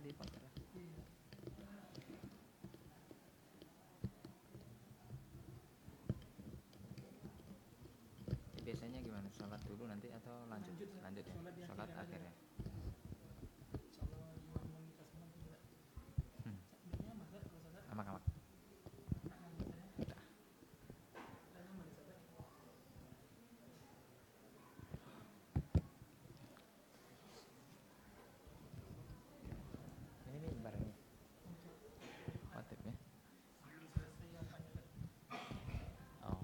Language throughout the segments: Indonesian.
di poster. Biasanya gimana? Sholat dulu nanti atau lanjut? Lanjut ya. Sholat akhirnya. Amak-amak. Ini barangnya. Khotib ya. Oh.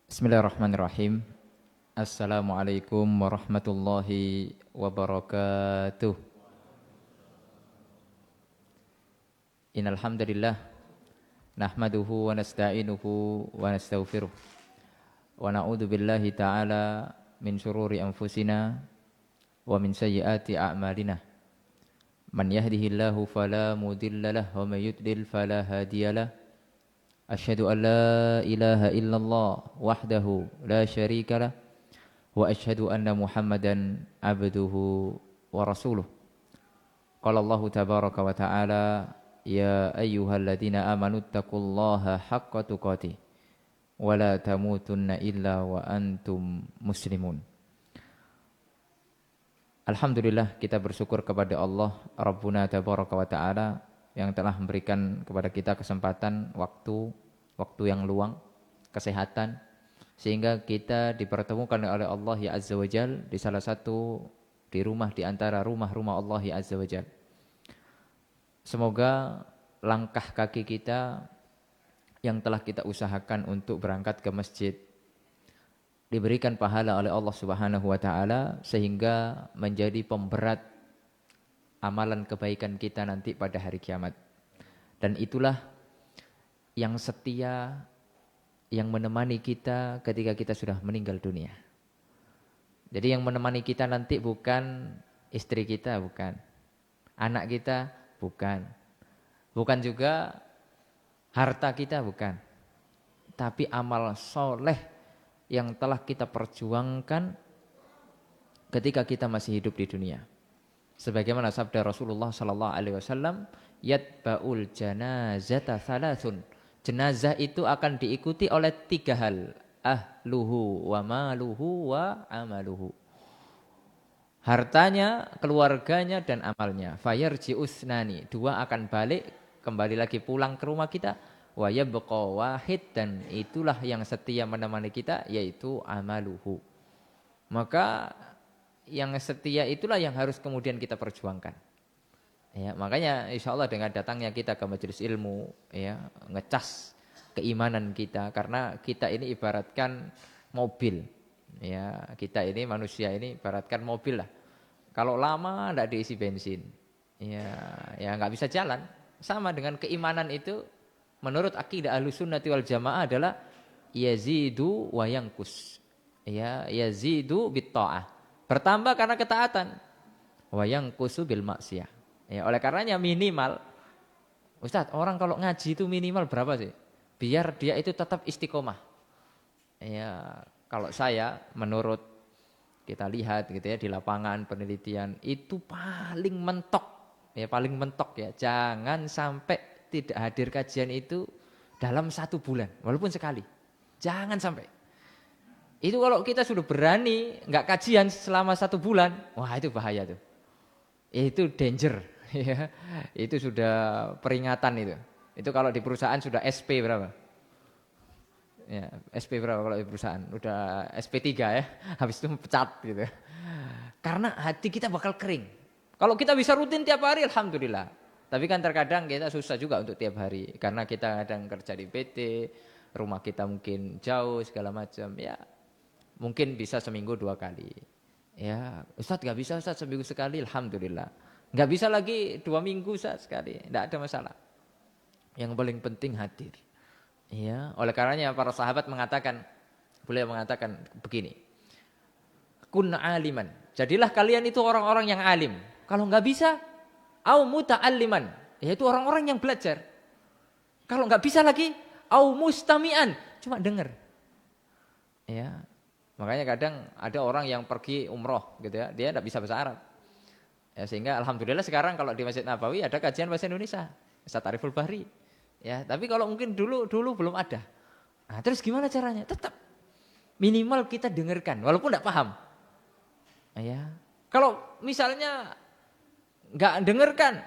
Bismillahirrahmanirrahim. Assalamualaikum warahmatullahi wabarakatuh. Innal hamdalillah nahmaduhu wa nasta'inuhu wa nastaghfiruh. Wa na'udzu billahi ta'ala min syururi anfusina wa min sayyiati a'malina. Man yahdihillahu fala mudhillalah wa may yudlil fala hadiyalah. Asyhadu an la ilaha illallah wahdahu la syarikalah wa asyhadu anna Muhammadan abduhu wa rasuluh. Qala Allah tabaraka wa ta'ala ya ayyuhalladzina amanu taqullaha haqqa tuqatih wa la tamutunna illa wa antum muslimun. Alhamdulillah, kita bersyukur kepada Allah Rabbuna tabaraka wa ta'ala yang telah memberikan kepada kita kesempatan waktu yang luang, kesehatan, sehingga kita dipertemukan oleh Allah ya Azza wa Jal di salah satu di rumah di antara rumah-rumah Allah ya Azza wa Jal. Semoga langkah kaki kita yang telah kita usahakan untuk berangkat ke masjid diberikan pahala oleh Allah Subhanahu wa taala sehingga menjadi pemberat amalan kebaikan kita nanti pada hari kiamat. Dan itulah yang setia, yang menemani kita ketika kita sudah meninggal dunia. Jadi yang menemani kita nanti bukan istri kita, bukan anak kita, bukan juga harta kita, bukan. Tapi amal soleh yang telah kita perjuangkan ketika kita masih hidup di dunia. Sebagaimana sabda Rasulullah sallallahu alaihi wasallam, yatba'ul janazata thalathun. Jenazah itu akan diikuti oleh 3 hal, ahluhu wa maluhu wa amaluhu. Hartanya, keluarganya dan amalnya. Fayarji usnani, 2 akan balik, kembali lagi pulang ke rumah kita. Wa yabqa wahid, dan itulah yang setia menemani kita, yaitu amaluhu. Maka yang setia itulah yang harus kemudian kita perjuangkan. Ya, makanya insya Allah dengan datangnya kita ke majelis ilmu, ya, ngecas keimanan kita, karena kita ini ibaratkan mobil. Ya, kita ini manusia ini ibaratkan mobil lah. Kalau lama tidak diisi bensin, ya nggak bisa jalan. Sama dengan keimanan itu, menurut akidah Ahlussunnati wal Jamaah adalah yazidu wa yanqus. Ya, yazidu bit ta'ah. Bertambah karena ketaatan. Wa yanqusu bil maksiyah. Ya, oleh karenanya minimal, Ustaz, orang kalau ngaji itu minimal berapa sih? Biar dia itu tetap istiqomah. Ya, kalau saya menurut kita lihat gitu ya di lapangan penelitian itu paling mentok. Ya, paling mentok ya. Jangan sampai tidak hadir kajian itu dalam 1 bulan, walaupun sekali. Jangan sampai. Itu kalau kita sudah berani nggak kajian selama 1 bulan, wah itu bahaya tuh. Itu danger, ya. Itu sudah peringatan itu. Itu kalau di perusahaan sudah SP berapa? Ya, SP berapa kalau di perusahaan? Udah SP3 ya, habis itu pecat gitu. Karena hati kita bakal kering. Kalau kita bisa rutin tiap hari, alhamdulillah. Tapi kan terkadang kita susah juga untuk tiap hari, karena kita kadang kerja di PT, rumah kita mungkin jauh segala macam, ya. Mungkin bisa seminggu 2 kali. Ya, Ustaz gak bisa Ustaz seminggu sekali, alhamdulillah. Gak bisa lagi 2 minggu Ustaz sekali, tidak ada masalah. Yang paling penting hadir. Ya, oleh karenanya para sahabat mengatakan, beliau mengatakan begini. Kun aliman. Jadilah kalian itu orang-orang yang alim. Kalau gak bisa, au muta'alliman. yaitu orang-orang yang belajar. Kalau nggak bisa lagi, au mustami'an, cuma dengar. Ya, makanya kadang ada orang yang pergi umroh gitu ya, dia tidak bisa bahasa Arab. Ya, sehingga alhamdulillah sekarang kalau di Masjid Nabawi ada kajian bahasa Indonesia, Ustaz Ariful Bahri. Ya, tapi kalau mungkin dulu belum ada. Nah, terus gimana caranya? Tetap minimal kita dengarkan walaupun tidak paham. Ya. Kalau misalnya nggak dengarkan,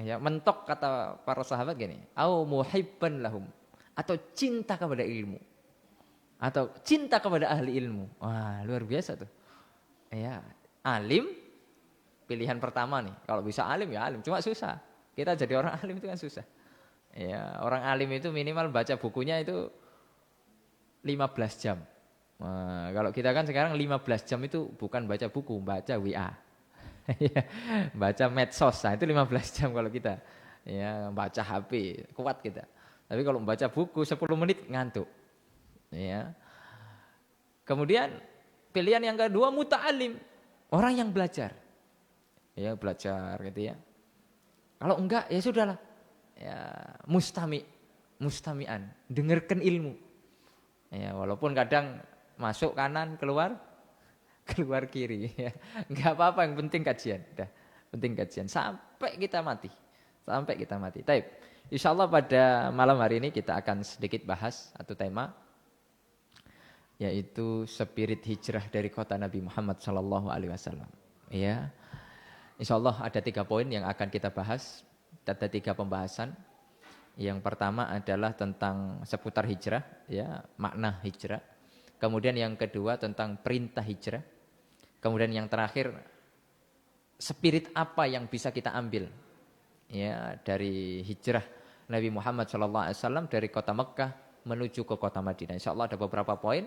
ya mentok kata para sahabat gini, au muhibban lahum, atau cinta kepada ilmu, atau cinta kepada ahli ilmu. Wah, luar biasa tuh. Ya, alim pilihan pertama nih. Kalau bisa alim ya alim, cuma susah. Kita jadi orang alim itu kan susah. Ya, orang alim itu minimal baca bukunya itu 15 jam. Nah, kalau kita kan sekarang 15 jam itu bukan baca buku, baca WA. Baca medsos, nah itu 15 jam kalau kita. Ya, baca HP, kuat kita. Tapi kalau membaca buku 10 menit ngantuk. Ya. Kemudian pilihan yang kedua muta'alim, orang yang belajar. Ya, belajar gitu ya. Kalau enggak ya sudahlah. Ya, mustami'an, dengarkan ilmu. Ya, walaupun kadang masuk kanan, keluar kiri. Ya. Enggak apa-apa, yang penting kajian. Udah, penting kajian sampai kita mati. Sampai kita mati. Taib. Insyaallah pada malam hari ini kita akan sedikit bahas satu tema, yaitu spirit hijrah dari kota Nabi Muhammad SAW. Ya, insyaallah ada 3 poin yang akan kita bahas. Ada 3 pembahasan. Yang pertama adalah tentang seputar hijrah, ya, makna hijrah. Kemudian yang kedua tentang perintah hijrah. Kemudian yang terakhir, spirit apa yang bisa kita ambil, ya, dari hijrah Nabi Muhammad SAW dari kota Mekah menuju ke kota Madinah. Insyaallah ada beberapa poin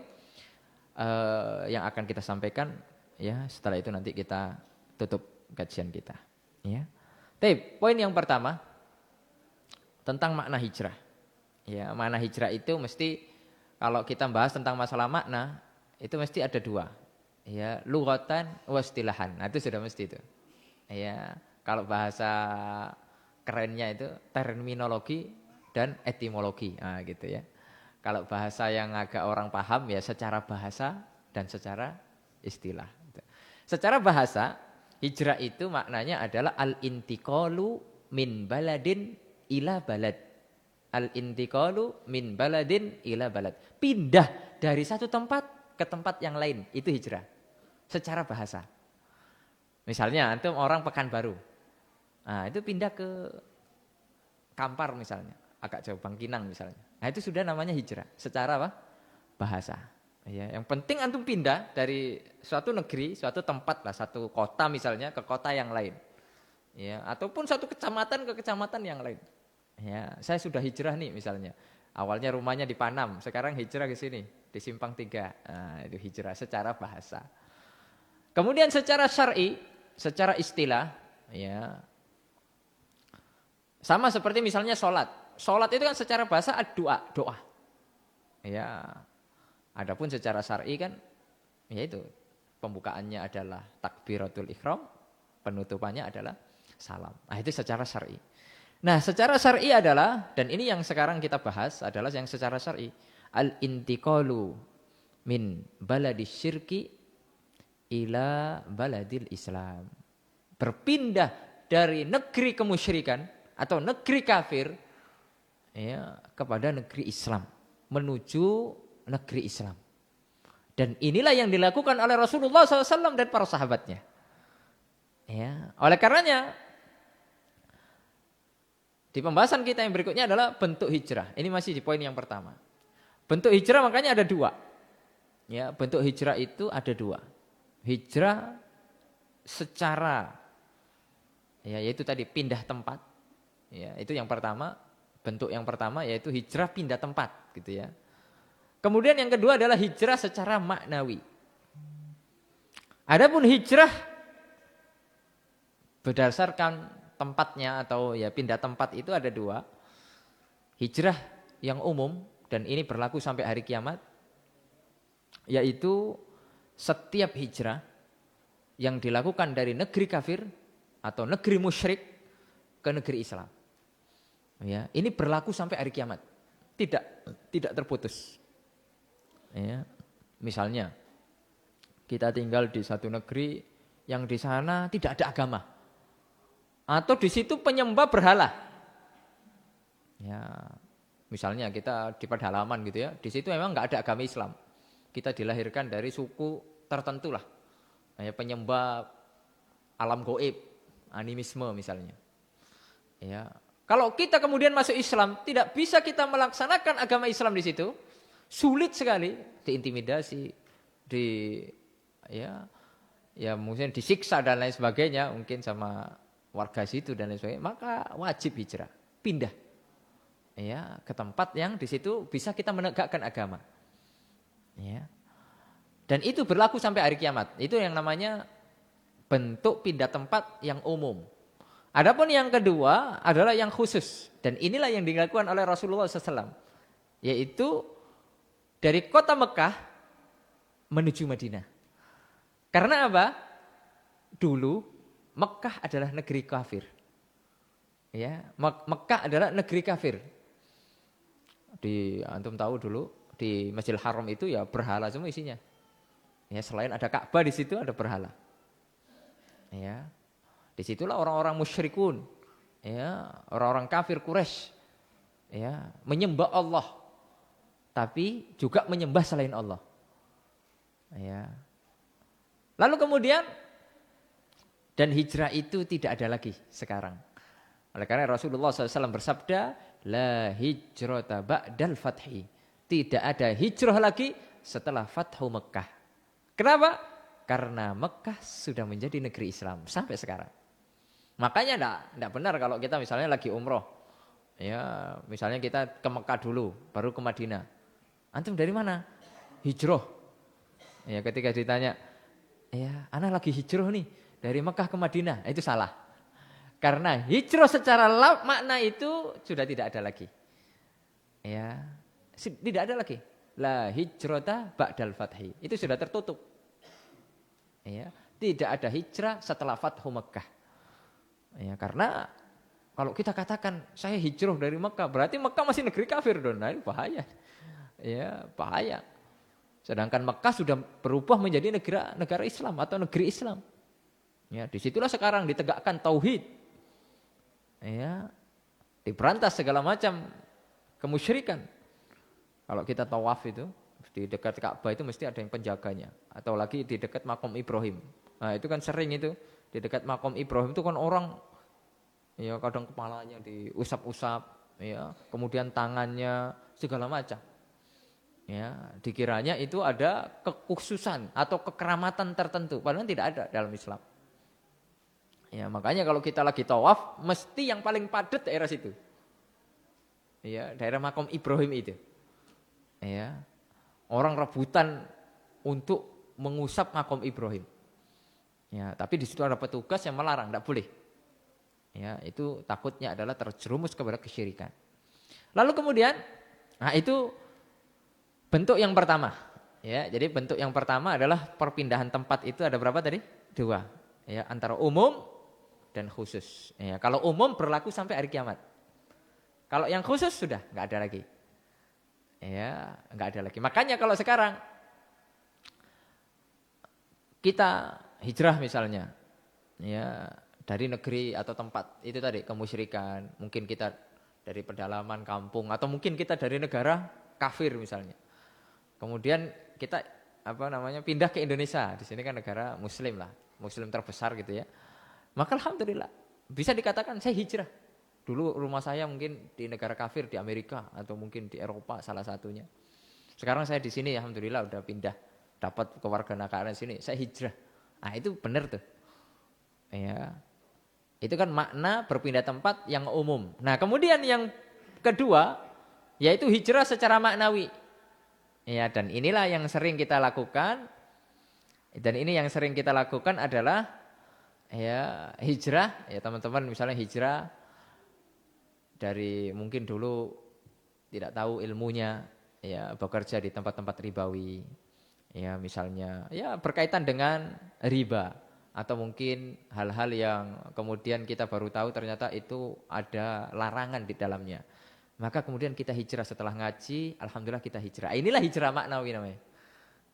yang akan kita sampaikan. Ya, setelah itu nanti kita tutup kajian kita. Ya. Baik, poin yang pertama tentang makna hijrah. Ya, makna hijrah itu mesti kalau kita bahas tentang masalah makna itu mesti ada 2. Ya, lughatan wa istilahan. Nah, itu sudah mesti itu. Ya, kalau bahasa kerennya itu terminologi dan etimologi. Nah, gitu ya. Kalau bahasa yang agak orang paham ya secara bahasa dan secara istilah. Secara bahasa, hijrah itu maknanya adalah al-intiqalu min baladin ila balad. Al-intiqalu min baladin ila balad. Pindah dari satu tempat ke tempat yang lain, itu hijrah. Secara bahasa. Misalnya antum orang Pekanbaru. Nah, itu pindah ke Kampar misalnya, agak jauh Bangkinang misalnya. Nah, itu sudah namanya hijrah secara apa? Bahasa. Ya, yang penting antum pindah dari suatu negeri, suatu tempat lah, satu kota misalnya ke kota yang lain. Ya, ataupun satu kecamatan ke kecamatan yang lain. Ya, saya sudah hijrah nih misalnya. Awalnya rumahnya di Panam, sekarang hijrah ke sini, di Simpang 3. Nah, itu hijrah secara bahasa. Kemudian secara syar'i, secara istilah, ya. Sama seperti misalnya sholat. Sholat itu kan secara bahasa doa. Ya. Adapun secara syar'i kan, yaitu pembukaannya adalah takbiratul ihram, penutupannya adalah salam. Nah, itu secara syar'i. Nah, secara syar'i adalah, dan ini yang sekarang kita bahas adalah yang secara syar'i, al-intiqalu min baladis syirki ila baladil Islam. Berpindah dari negeri kemusyrikan atau negeri kafir, ya, kepada negeri Islam, menuju negeri Islam. Dan inilah yang dilakukan oleh Rasulullah SAW dan para sahabatnya. Ya, oleh karenanya di pembahasan kita yang berikutnya adalah bentuk hijrah. Ini masih di poin yang pertama. Bentuk hijrah makanya ada 2. Ya, bentuk hijrah itu ada 2. Hijrah secara, ya, yaitu tadi pindah tempat. Ya, itu yang pertama. Bentuk yang pertama yaitu hijrah pindah tempat, gitu ya. Kemudian yang kedua adalah hijrah secara maknawi. Adapun hijrah berdasarkan tempatnya atau ya pindah tempat itu ada 2. Hijrah yang umum dan ini berlaku sampai hari kiamat, yaitu setiap hijrah yang dilakukan dari negeri kafir atau negeri musyrik ke negeri Islam. Ya, ini berlaku sampai hari kiamat. Tidak terputus. Ya, misalnya kita tinggal di satu negeri yang di sana tidak ada agama. Atau di situ penyembah berhala. Ya, misalnya kita di pedalaman gitu ya, di situ memang nggak ada agama Islam. Kita dilahirkan dari suku tertentu lah. Ya, penyembah alam goib, animisme misalnya. Ya, kalau kita kemudian masuk Islam, tidak bisa kita melaksanakan agama Islam di situ, sulit sekali, diintimidasi, mungkin disiksa dan lain sebagainya, mungkin sama warga situ dan lain sebagainya, maka wajib hijrah, pindah, ya, ke tempat yang di situ bisa kita menegakkan agama, ya. Dan itu berlaku sampai hari kiamat. Itu yang namanya bentuk pindah tempat yang umum. Adapun yang kedua adalah yang khusus. Dan inilah yang dilakukan oleh Rasulullah SAW. Yaitu dari kota Mekah menuju Madinah. Karena apa? Dulu Mekah adalah negeri kafir. Ya, Mekah adalah negeri kafir. Antum tahu dulu di Masjidil Haram itu ya berhala semua isinya. Ya, selain ada Ka'bah di situ ada berhala. Ya. Disitulah orang-orang musyrikun, ya, orang-orang kafir Quraisy, ya, menyembah Allah, tapi juga menyembah selain Allah. Ya. Lalu kemudian dan hijrah itu tidak ada lagi sekarang. Oleh karena Rasulullah SAW bersabda, la hijrata ba'dal fathi. Tidak ada hijrah lagi setelah Fathu Mekah. Kenapa? Karena Mekah sudah menjadi negeri Islam sampai sekarang. Makanya enggak benar kalau kita misalnya lagi umroh. Ya, misalnya kita ke Mekah dulu, baru ke Madinah. Antum dari mana? Hijrah. Ya, ketika ditanya, ya, ana lagi hijrah nih dari Mekah ke Madinah. Itu salah. Karena hijrah secara makna itu sudah tidak ada lagi. Ya, tidak ada lagi. La hijrata ba'dal fathi. Itu sudah tertutup. Ya, tidak ada hijrah setelah Fathu Mekah. Ya, karena kalau kita katakan saya hijrah dari Mekah, berarti Mekah masih negeri kafir dong. Nah, ini bahaya. Ya, bahaya. Sedangkan Mekah sudah berubah menjadi negara Islam atau negeri Islam. Ya, disitulah sekarang ditegakkan tauhid. Ya, diberantas segala macam kemusyrikan. Kalau kita tawaf itu di dekat Ka'bah itu mesti ada yang penjaganya, atau lagi di dekat Makom Ibrahim. Nah, itu kan sering itu. Di dekat Makom Ibrahim itu kan orang, ya, kadang kepalanya diusap-usap, ya, kemudian tangannya segala macam. Ya, dikiranya itu ada kekhususan atau kekeramatan tertentu, padahal tidak ada dalam Islam. Ya, makanya kalau kita lagi tawaf, mesti yang paling padat daerah situ. Ya, daerah Makom Ibrahim itu. Ya, orang rebutan untuk mengusap Makom Ibrahim. Ya, tapi di situ ada petugas yang melarang, tidak boleh. Ya, itu takutnya adalah terjerumus kepada kesyirikan. Lalu kemudian, nah itu bentuk yang pertama. Ya, jadi bentuk yang pertama adalah perpindahan tempat itu ada berapa tadi? 2. Ya, antara umum dan khusus. Ya, kalau umum berlaku sampai hari kiamat. Kalau yang khusus sudah nggak ada lagi. Ya, nggak ada lagi. Makanya kalau sekarang kita hijrah misalnya, ya, dari negeri atau tempat itu tadi kemusyrikan, mungkin kita dari pedalaman kampung atau mungkin kita dari negara kafir misalnya. Kemudian kita pindah ke Indonesia. Di sini kan negara muslim lah, muslim terbesar gitu ya. Maka alhamdulillah bisa dikatakan saya hijrah. Dulu rumah saya mungkin di negara kafir di Amerika atau mungkin di Eropa salah satunya. Sekarang saya di sini alhamdulillah udah pindah, dapat kewarganegaraan di sini, saya hijrah. Nah, itu benar tuh. Ya. Itu kan makna berpindah tempat yang umum. Nah, kemudian yang kedua yaitu hijrah secara maknawi. Ya, dan inilah yang sering kita lakukan. Dan ini yang sering kita lakukan adalah ya hijrah, ya teman-teman misalnya hijrah dari mungkin dulu tidak tahu ilmunya, ya bekerja di tempat-tempat ribawi. Ya misalnya ya berkaitan dengan riba. atau mungkin hal-hal yang kemudian kita baru tahu ternyata itu ada larangan di dalamnya. Maka kemudian kita hijrah setelah ngaji, alhamdulillah kita hijrah. Inilah hijrah maknawi namanya.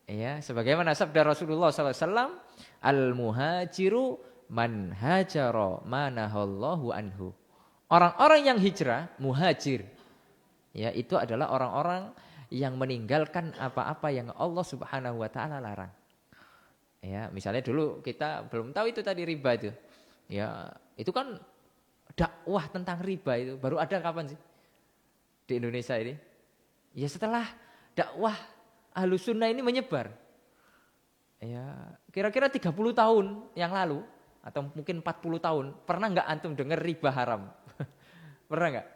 Ya, sebagaimana sabda Rasulullah SAW, al-muhajiru man hajara manahallahu anhu. Orang-orang yang hijrah, muhajir, ya itu adalah orang-orang yang meninggalkan apa-apa yang Allah Subhanahu wa taala larang. Ya, misalnya dulu kita belum tahu itu tadi riba itu. Ya, itu kan dakwah tentang riba itu baru ada kapan sih? Di Indonesia ini. Ya setelah dakwah Ahlus Sunnah ini menyebar. Ya, kira-kira 30 tahun yang lalu atau mungkin 40 tahun, pernah enggak antum dengar riba haram? Pernah enggak?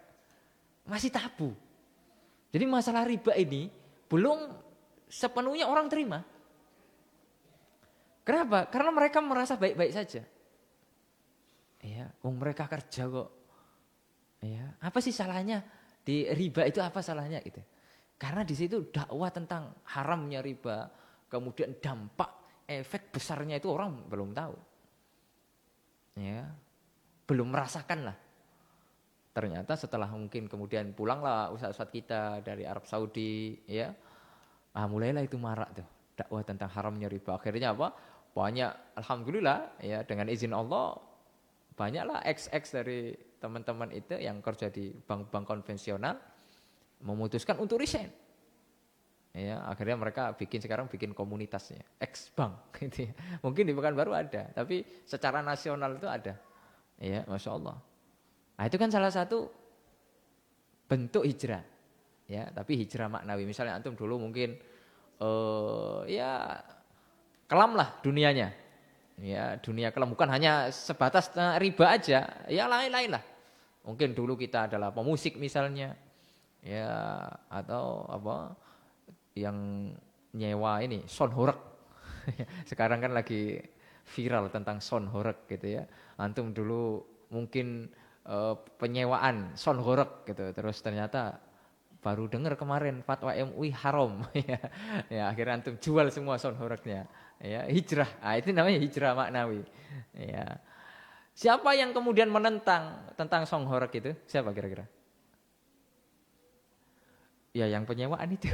Masih tabu. Jadi masalah riba ini belum sepenuhnya orang terima. Kenapa? Karena mereka merasa baik-baik saja. Ya, mereka kerja kok. Ya, apa sih salahnya di riba itu, apa salahnya gitu? Karena di situ dakwah tentang haramnya riba, kemudian dampak efek besarnya itu orang belum tahu. Ya. Belum merasakan lah. Ternyata setelah mungkin kemudian pulanglah ustaz-ustaz kita dari Arab Saudi, ya. Mulailah itu marak tuh dakwah tentang haramnya riba. Akhirnya apa? Banyak, alhamdulillah ya, dengan izin Allah banyaklah XX dari teman-teman itu yang kerja di bank-bank konvensional memutuskan untuk resign. Ya, akhirnya mereka sekarang bikin komunitasnya, X-Bank gitu ya. Mungkin di Pekanbaru ada, tapi secara nasional itu ada. Ya, Masya Allah. Nah, itu kan salah satu bentuk hijrah. Ya, tapi hijrah maknawi. Misalnya antum dulu mungkin ya kelam lah dunianya. Ya, dunia kelam bukan hanya sebatas riba aja, ya lain-lain lah. Mungkin dulu kita adalah pemusik misalnya. Ya, atau apa yang nyewa ini sound horeg. Sekarang kan lagi viral tentang sound horeg gitu ya. Antum dulu mungkin penyewaan sound horeg gitu. Terus ternyata baru dengar kemarin fatwa MUI haram. Ya, akhirnya antum jual semua sound horegnya. Ya, hijrah. Itu namanya hijrah maknawi. Ya. Siapa yang kemudian menentang tentang sound horeg itu? Siapa kira-kira? Ya, yang penyewaan itu.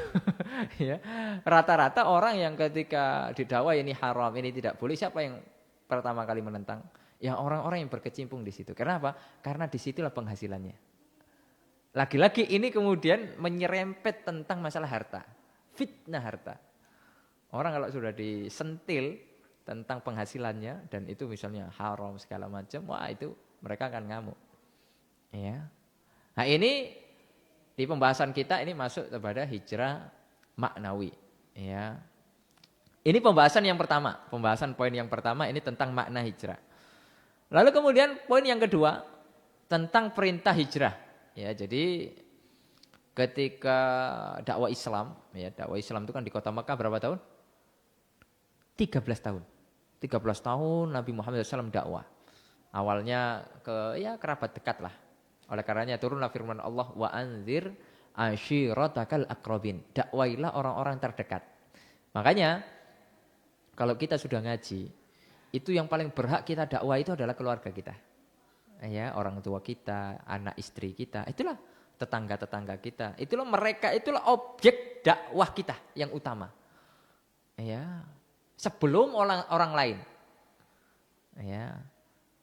Ya. Rata-rata orang yang ketika didakwah ini haram, ini tidak boleh, siapa yang pertama kali menentang? Ya, orang-orang yang berkecimpung di situ. Kenapa? Karena di situlah penghasilannya. Lagi-lagi ini kemudian menyerempet tentang masalah harta. Fitnah harta. Orang kalau sudah disentil tentang penghasilannya dan itu misalnya haram segala macam, wah itu mereka akan ngamuk. Ya. Nah, ini di pembahasan kita ini masuk kepada hijrah maknawi. Ya. Ini pembahasan yang pertama, pembahasan poin yang pertama ini tentang makna hijrah. Lalu kemudian poin yang kedua tentang perintah hijrah. Ya, jadi ketika dakwah Islam, ya dakwah Islam itu kan di kota Mekah berapa tahun? 13 tahun. 13 tahun Nabi Muhammad SAW dakwah. Awalnya ke kerabat dekat lah. Oleh karenanya turunlah firman Allah, wa anzir ashiratakal aqrabin. Dakwailah orang-orang terdekat. Makanya kalau kita sudah ngaji, itu yang paling berhak kita dakwah itu adalah keluarga kita. Ya, orang tua kita, anak istri kita, itulah tetangga-tetangga kita. Itulah mereka, itulah objek dakwah kita yang utama. Ya, sebelum orang lain. Ya.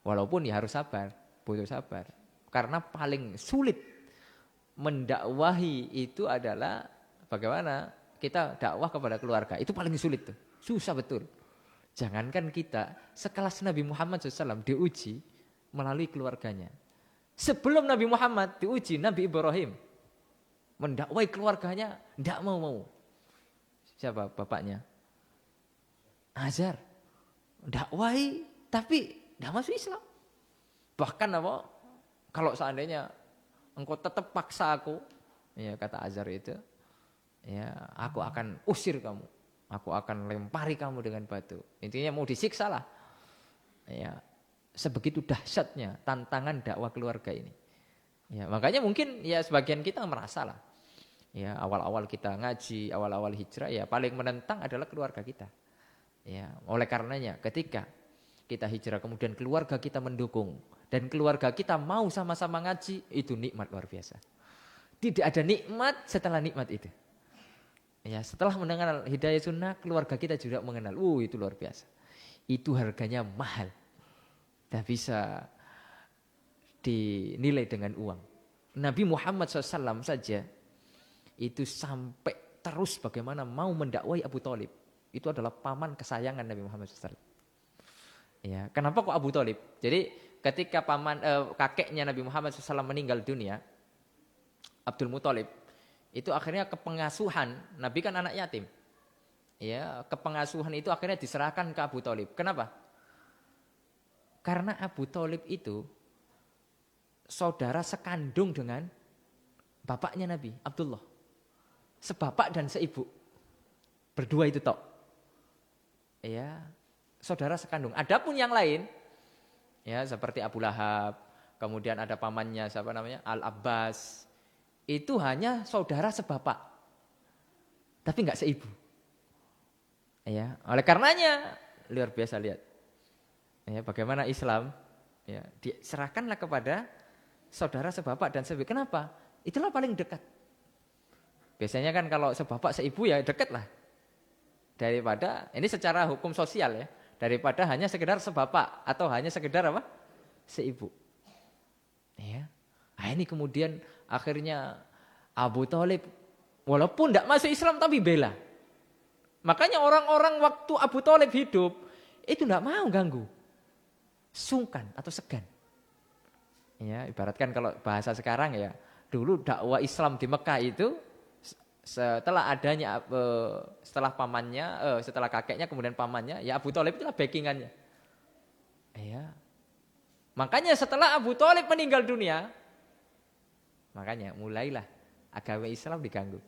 Walaupun ya harus sabar, butuh sabar. Karena paling sulit mendakwahi itu adalah bagaimana kita dakwah kepada keluarga. Itu paling sulit tuh. Susah betul. Jangankan kita, sekelas Nabi Muhammad SAW diuji melalui keluarganya. Sebelum Nabi Muhammad diuji Nabi Ibrahim mendakwai keluarganya, tidak mau. Siapa bapaknya? Azar. Dakwai tapi tidak masuk Islam. Bahkan apa? Kalau seandainya engkau tetap paksa aku, ya kata Azar itu, ya aku akan usir kamu. Aku akan lempari kamu dengan batu. Intinya mau disiksa lah. Ya. Sebegitu dahsyatnya tantangan dakwah keluarga ini. Ya, makanya mungkin ya sebagian kita merasa lah. Ya, awal-awal kita ngaji, awal-awal hijrah ya paling menentang adalah keluarga kita. Ya, oleh karenanya ketika kita hijrah, kemudian keluarga kita mendukung, dan keluarga kita mau sama-sama ngaji, itu nikmat luar biasa. Tidak ada nikmat setelah nikmat itu. Ya, setelah mendengar hidayah sunnah, keluarga kita juga mengenal. Itu luar biasa. Itu harganya mahal. Tidak bisa dinilai dengan uang. Nabi Muhammad SAW saja itu sampai terus bagaimana mau mendakwai Abu Thalib. Itu adalah paman kesayangan Nabi Muhammad SAW. Ya, kenapa kok Abu Thalib? Jadi ketika kakeknya Nabi Muhammad SAW meninggal dunia, Abdul Muthalib, itu akhirnya kepengasuhan, Nabi kan anak yatim. Ya, kepengasuhan itu akhirnya diserahkan ke Abu Thalib. Kenapa? Karena Abu Thalib itu saudara sekandung dengan bapaknya Nabi, Abdullah. Sebapak dan seibu. Berdua itu tok. Ya, saudara sekandung. Adapun yang lain, ya seperti Abu Lahab, kemudian ada pamannya siapa namanya? Al-Abbas. Itu hanya saudara sebapak. Tapi enggak seibu. Ya, oleh karenanya luar biasa lihat. Ya, bagaimana Islam ya diserahkanlah kepada saudara sebapak dan seibu. Kenapa? Itulah paling dekat. Biasanya kan kalau sebapak seibu ya dekat lah. Daripada ini secara hukum sosial ya, daripada hanya sekedar sebapak atau hanya sekedar apa? Seibu. Ya. Nah, ini kemudian akhirnya Abu Thalib walaupun tidak masuk Islam tapi bela. Makanya orang-orang waktu Abu Thalib hidup itu tidak mau ganggu. Sungkan atau segan. Ya, ibaratkan kalau bahasa sekarang ya, dulu dakwah Islam di Mekah itu setelah adanya setelah pamannya, setelah kakeknya kemudian pamannya, ya Abu Thalib itulah backingannya. Ya. Makanya setelah Abu Thalib meninggal dunia, makanya mulailah agama Islam diganggu.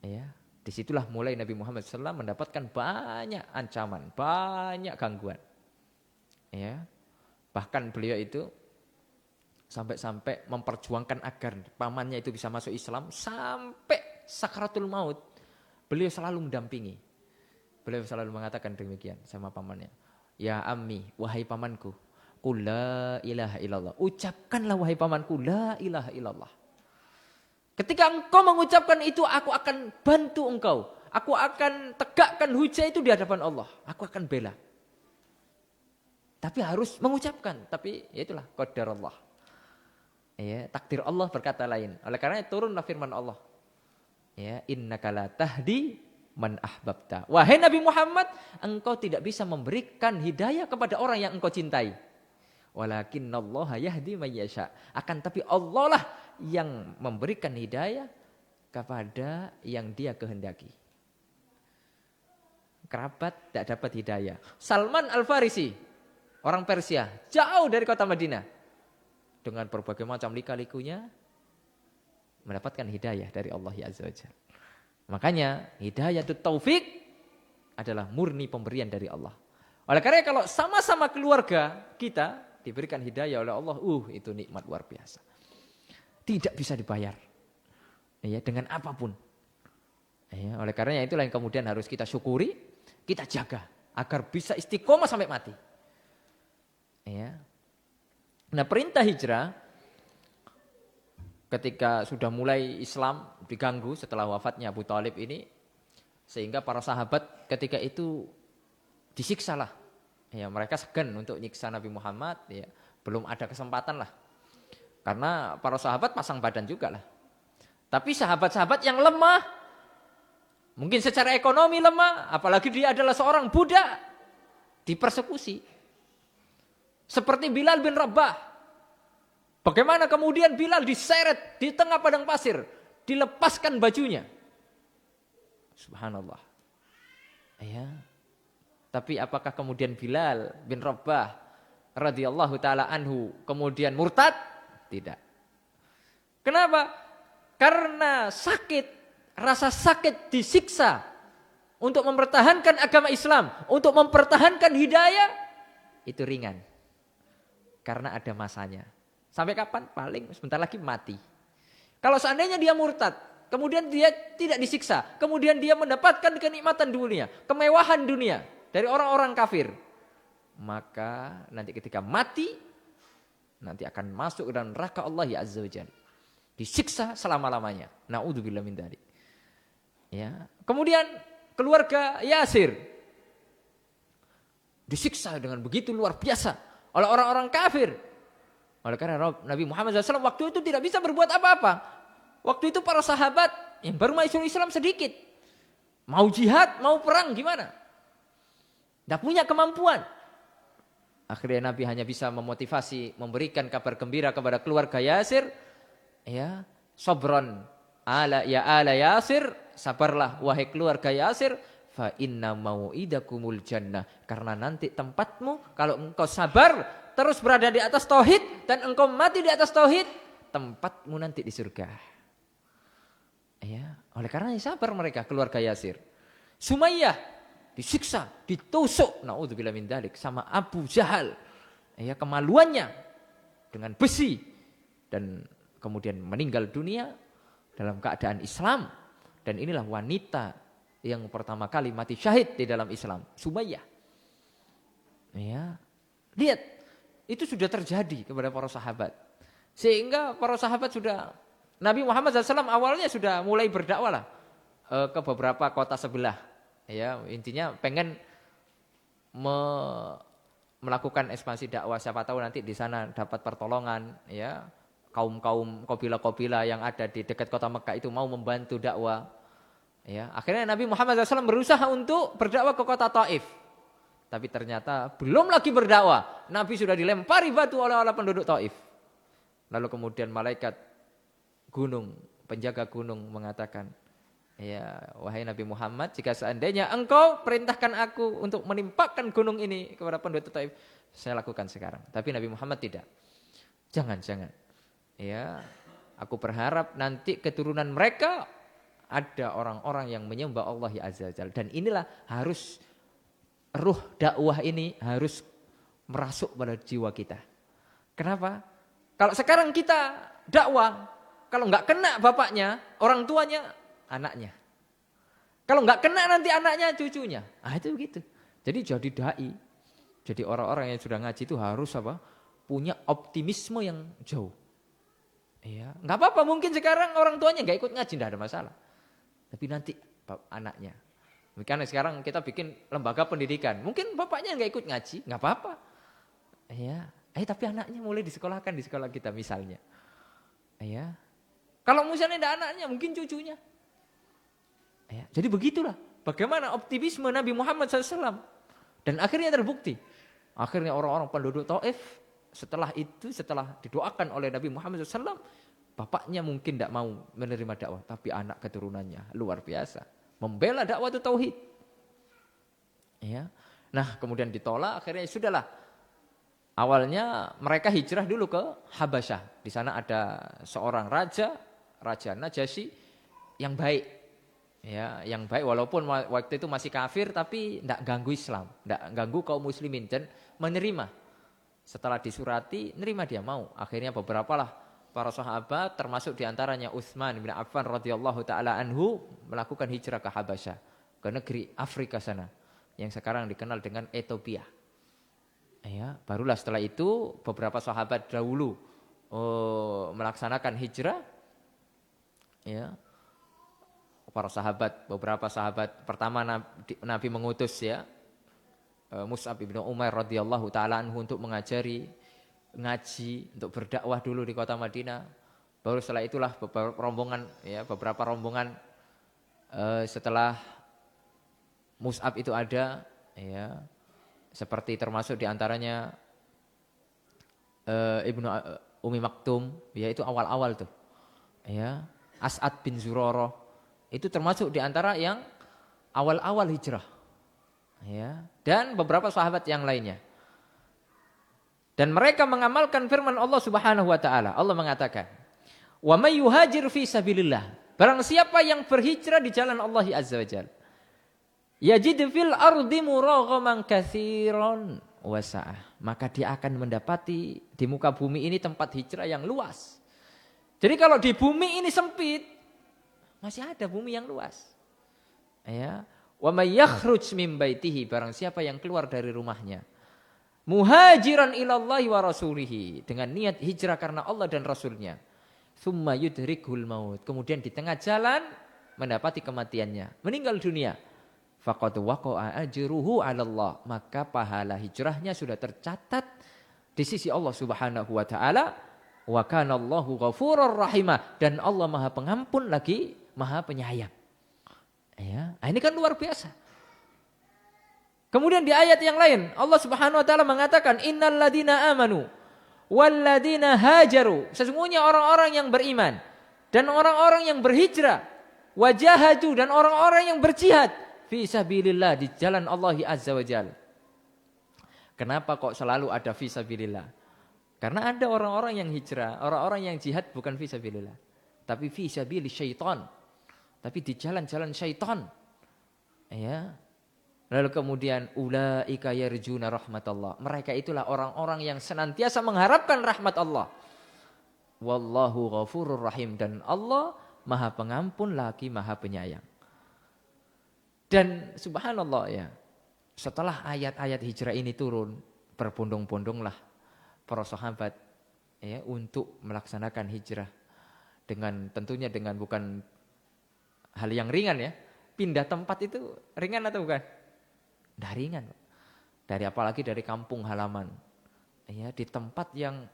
Ya, disitulah mulai Nabi Muhammad SAW mendapatkan banyak ancaman, banyak gangguan. Ya, bahkan beliau itu sampai memperjuangkan agar pamannya itu bisa masuk Islam sampai sakaratul maut. Beliau selalu mendampingi. Beliau selalu mengatakan demikian sama pamannya. Ya ammi, wahai pamanku, qul la ilaha illallah. Ucapkanlah wahai pamanku, la ilaha illallah. Ketika engkau mengucapkan itu, aku akan bantu engkau. Aku akan tegakkan hujah itu di hadapan Allah. Aku akan bela. Tapi harus mengucapkan. Tapi ya itulah qadar Allah. Ya, takdir Allah berkata lain. Oleh karena turunlah firman Allah. Ya, innaka la tahdi man ahbabta. Wahai Nabi Muhammad, engkau tidak bisa memberikan hidayah kepada orang yang engkau cintai. Walakinnallaha yahdi may yasha. Akan tapi Allah lah yang memberikan hidayah kepada yang Dia kehendaki. Kerabat tidak dapat hidayah. Salman Al-Farisi, orang Persia, jauh dari kota Madinah, dengan berbagai macam lika-likunya mendapatkan hidayah dari Allah Azza wa Jalla. Makanya hidayah itu taufik adalah murni pemberian dari Allah. Oleh karena kalau sama-sama keluarga kita diberikan hidayah oleh Allah, itu nikmat luar biasa. Tidak bisa dibayar. Ya, dengan apapun. Ya, oleh karena itulah yang kemudian harus kita syukuri, kita jaga agar bisa istiqomah sampai mati. Ya. Nah, perintah hijrah ketika sudah mulai Islam diganggu setelah wafatnya Abu Thalib ini, sehingga para sahabat ketika itu disiksalah. Ya, mereka segan untuk nyiksa Nabi Muhammad, ya, belum ada kesempatan lah. Karena para sahabat pasang badan juga lah. Tapi sahabat-sahabat yang lemah, mungkin secara ekonomi lemah, apalagi dia adalah seorang budak, dipersekusi. Seperti Bilal bin Rabah. Bagaimana kemudian Bilal diseret di tengah padang pasir, dilepaskan bajunya. Subhanallah. Ya. Tapi apakah kemudian Bilal bin Rabah radhiyallahu taala anhu kemudian murtad? Tidak. Kenapa? Karena sakit, rasa sakit disiksa untuk mempertahankan agama Islam, untuk mempertahankan hidayah itu ringan. Karena ada masanya. Sampai kapan? Paling sebentar lagi mati. Kalau seandainya dia murtad, kemudian dia tidak disiksa, kemudian dia mendapatkan kenikmatan dunia, kemewahan dunia dari orang-orang kafir. maka nanti ketika mati nanti akan masuk ke dalam neraka Allah ya azza wajalla. Disiksa selama-lamanya. Na'udzubillah min dzalik. Ya. Kemudian keluarga Yasir disiksa dengan begitu luar biasa oleh orang-orang kafir. Oleh karena Nabi Muhammad SAW waktu itu tidak bisa berbuat apa-apa. Waktu itu para sahabat yang baru masuk Islam sedikit. Mau jihad, mau perang gimana? Tidak punya kemampuan. Akhirnya Nabi hanya bisa memotivasi, memberikan kabar gembira kepada keluarga Yasir. Ya, sabron ala Yasir, sabarlah wahai keluarga Yasir. Fa inna mau'idakumul jannah. Karena nanti tempatmu kalau engkau sabar terus berada di atas tauhid dan engkau mati di atas tauhid, tempatmu nanti di surga. Ya, oleh karena sabar mereka keluarga Yasir. Sumayyah disiksa, ditusuk, naudzubillah min dzalik sama Abu Jahal. Ya, kemaluannya dengan besi dan kemudian meninggal dunia dalam keadaan Islam. Dan inilah wanita yang pertama kali mati syahid di dalam Islam, Sumayyah. Ya. Lihat, itu sudah terjadi kepada para sahabat. Sehingga para sahabat sudah, Nabi Muhammad SAW awalnya sudah mulai berdakwah lah ke beberapa kota sebelah. Ya, intinya pengen melakukan ekspansi dakwah, siapa tahu nanti di sana dapat pertolongan, ya. Kaum-kaum kabilah-kabilah yang ada di dekat kota Mekah itu mau membantu dakwah. Ya, akhirnya Nabi Muhammad SAW berusaha untuk berdakwah ke kota Taif. Tapi ternyata belum lagi berdakwah, Nabi sudah dilempari batu oleh penduduk Taif. Lalu kemudian malaikat gunung, penjaga gunung mengatakan, ya wahai Nabi Muhammad, jika seandainya engkau perintahkan aku untuk menimpakan gunung ini kepada penduduk Taif, saya lakukan sekarang. Tapi Nabi Muhammad tidak. Jangan. Ya, aku berharap nanti keturunan mereka ada orang-orang yang menyembah Allah Azza wa Jalla. Dan inilah harus ruh dakwah ini harus merasuk pada jiwa kita. Kenapa? Kalau sekarang kita dakwah, kalau nggak kena bapaknya, orang tuanya, anaknya. Kalau nggak kena nanti anaknya, cucunya. Ah itu begitu. Jadi jadi dai, jadi orang-orang yang sudah ngaji itu harus apa? Punya optimisme yang jauh. Iya, nggak apa-apa. Mungkin sekarang orang tuanya nggak ikut ngaji, nggak ada masalah. Tapi nanti anaknya. Karena sekarang kita bikin lembaga pendidikan. Mungkin bapaknya nggak ikut ngaji, nggak apa-apa. Iya. Tapi anaknya mulai disekolahkan di sekolah kita misalnya. Iya. Kalau misalnya ada anaknya, mungkin cucunya. Iya. Jadi begitulah. Bagaimana optimisme Nabi Muhammad SAW. Dan akhirnya terbukti. Akhirnya orang-orang penduduk Taif setelah didoakan oleh Nabi Muhammad SAW, bapaknya mungkin tidak mau menerima dakwah, tapi anak keturunannya luar biasa. Membela dakwah itu tauhid. Ya. Nah, kemudian ditolak, akhirnya sudahlah. Awalnya mereka hijrah dulu ke Habasyah. Di sana ada seorang raja Najasyi yang baik. Ya, yang baik walaupun waktu itu masih kafir tapi tidak ganggu Islam, tidak ganggu kaum muslimin dan menerima. Setelah disurati, nerima dia mau. Akhirnya beberapa para sahabat termasuk diantaranya Utsman bin Affan radhiyallahu taala anhu melakukan hijrah ke Habasyah, ke negeri Afrika sana yang sekarang dikenal dengan Ethiopia. Ya, barulah setelah itu beberapa sahabat dahulu melaksanakan hijrah. Ya. Beberapa sahabat pertama Nabi mengutus ya Mus'ab bin Umair radhiyallahu taala anhu untuk mengajari ngaji, untuk berdakwah dulu di kota Madinah. Baru setelah itulah beberapa rombongan setelah Mus'ab itu ada ya, seperti termasuk diantaranya Ibnu Umi Maktum, ya itu awal-awal tuh ya, As'ad bin Zurarah itu termasuk diantara yang awal-awal hijrah ya, dan beberapa sahabat yang lainnya. Dan mereka mengamalkan firman Allah Subhanahu wa taala. Allah mengatakan, "Wa may yuhajir fi sabilillah." Barang siapa yang berhijrah di jalan Allah Azza wa Jalla, yajid fil ardi muraghaman katsiran wa sa'ah. Maka dia akan mendapati di muka bumi ini tempat hijrah yang luas. Jadi kalau di bumi ini sempit, masih ada bumi yang luas. Ya, wa may yakhruj min baitihi, barang siapa yang keluar dari rumahnya, Muhajiran ilallahi wa rasulihi. Dengan niat hijrah karena Allah dan Rasulnya. Tsumma yudrikul maut. Kemudian di tengah jalan mendapati kematiannya. Meninggal dunia. Faqad waqa'a ajruhu 'ala Allah. Maka pahala hijrahnya sudah tercatat di sisi Allah Subhanahu wa taala. Wa kana Allahu ghafurur rahimah, dan Allah Maha Pengampun lagi Maha Penyayang. Ya, ini kan luar biasa. Kemudian di ayat yang lain Allah Subhanahu wa taala mengatakan innalladzina amanu walladzina hajaru, sesungguhnya orang-orang yang beriman dan orang-orang yang berhijrah, wajahadu, dan orang-orang yang berjihad fi sabilillah, di jalan Allah Azza wa Jalla. Kenapa kok selalu ada fi sabilillah? Karena ada orang-orang yang hijrah, orang-orang yang jihad bukan fi sabilillah, tapi fi sabili syaitan. Tapi di jalan-jalan syaitan. Ya. Lalu kemudian ulaika yarjuna rahmatallah. Mereka itulah orang-orang yang senantiasa mengharapkan rahmat Allah. Wallahu ghafurur rahim, dan Allah Maha Pengampun lagi Maha Penyayang. Dan subhanallah ya. Setelah ayat-ayat hijrah ini turun, berbondong-bondonglah para sahabat ya untuk melaksanakan hijrah, dengan tentunya dengan bukan hal yang ringan ya. Pindah tempat itu ringan atau bukan? Tidak ringan. Apalagi dari kampung halaman. Ya, di tempat yang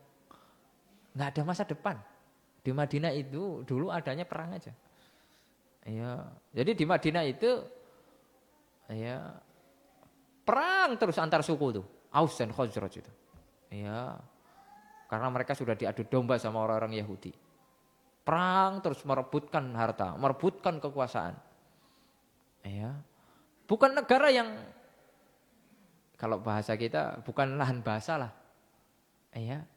nggak ada masa depan. Di Madinah itu dulu adanya perang aja. Ya, jadi di Madinah itu ya perang terus antar suku tuh, Aus dan Khazraj itu. Ya, karena mereka sudah diadu domba sama orang-orang Yahudi. Perang terus merebutkan harta, merebutkan kekuasaan. Ya, bukan negara yang, kalau bahasa kita, bukan lahan basah lah. Ya,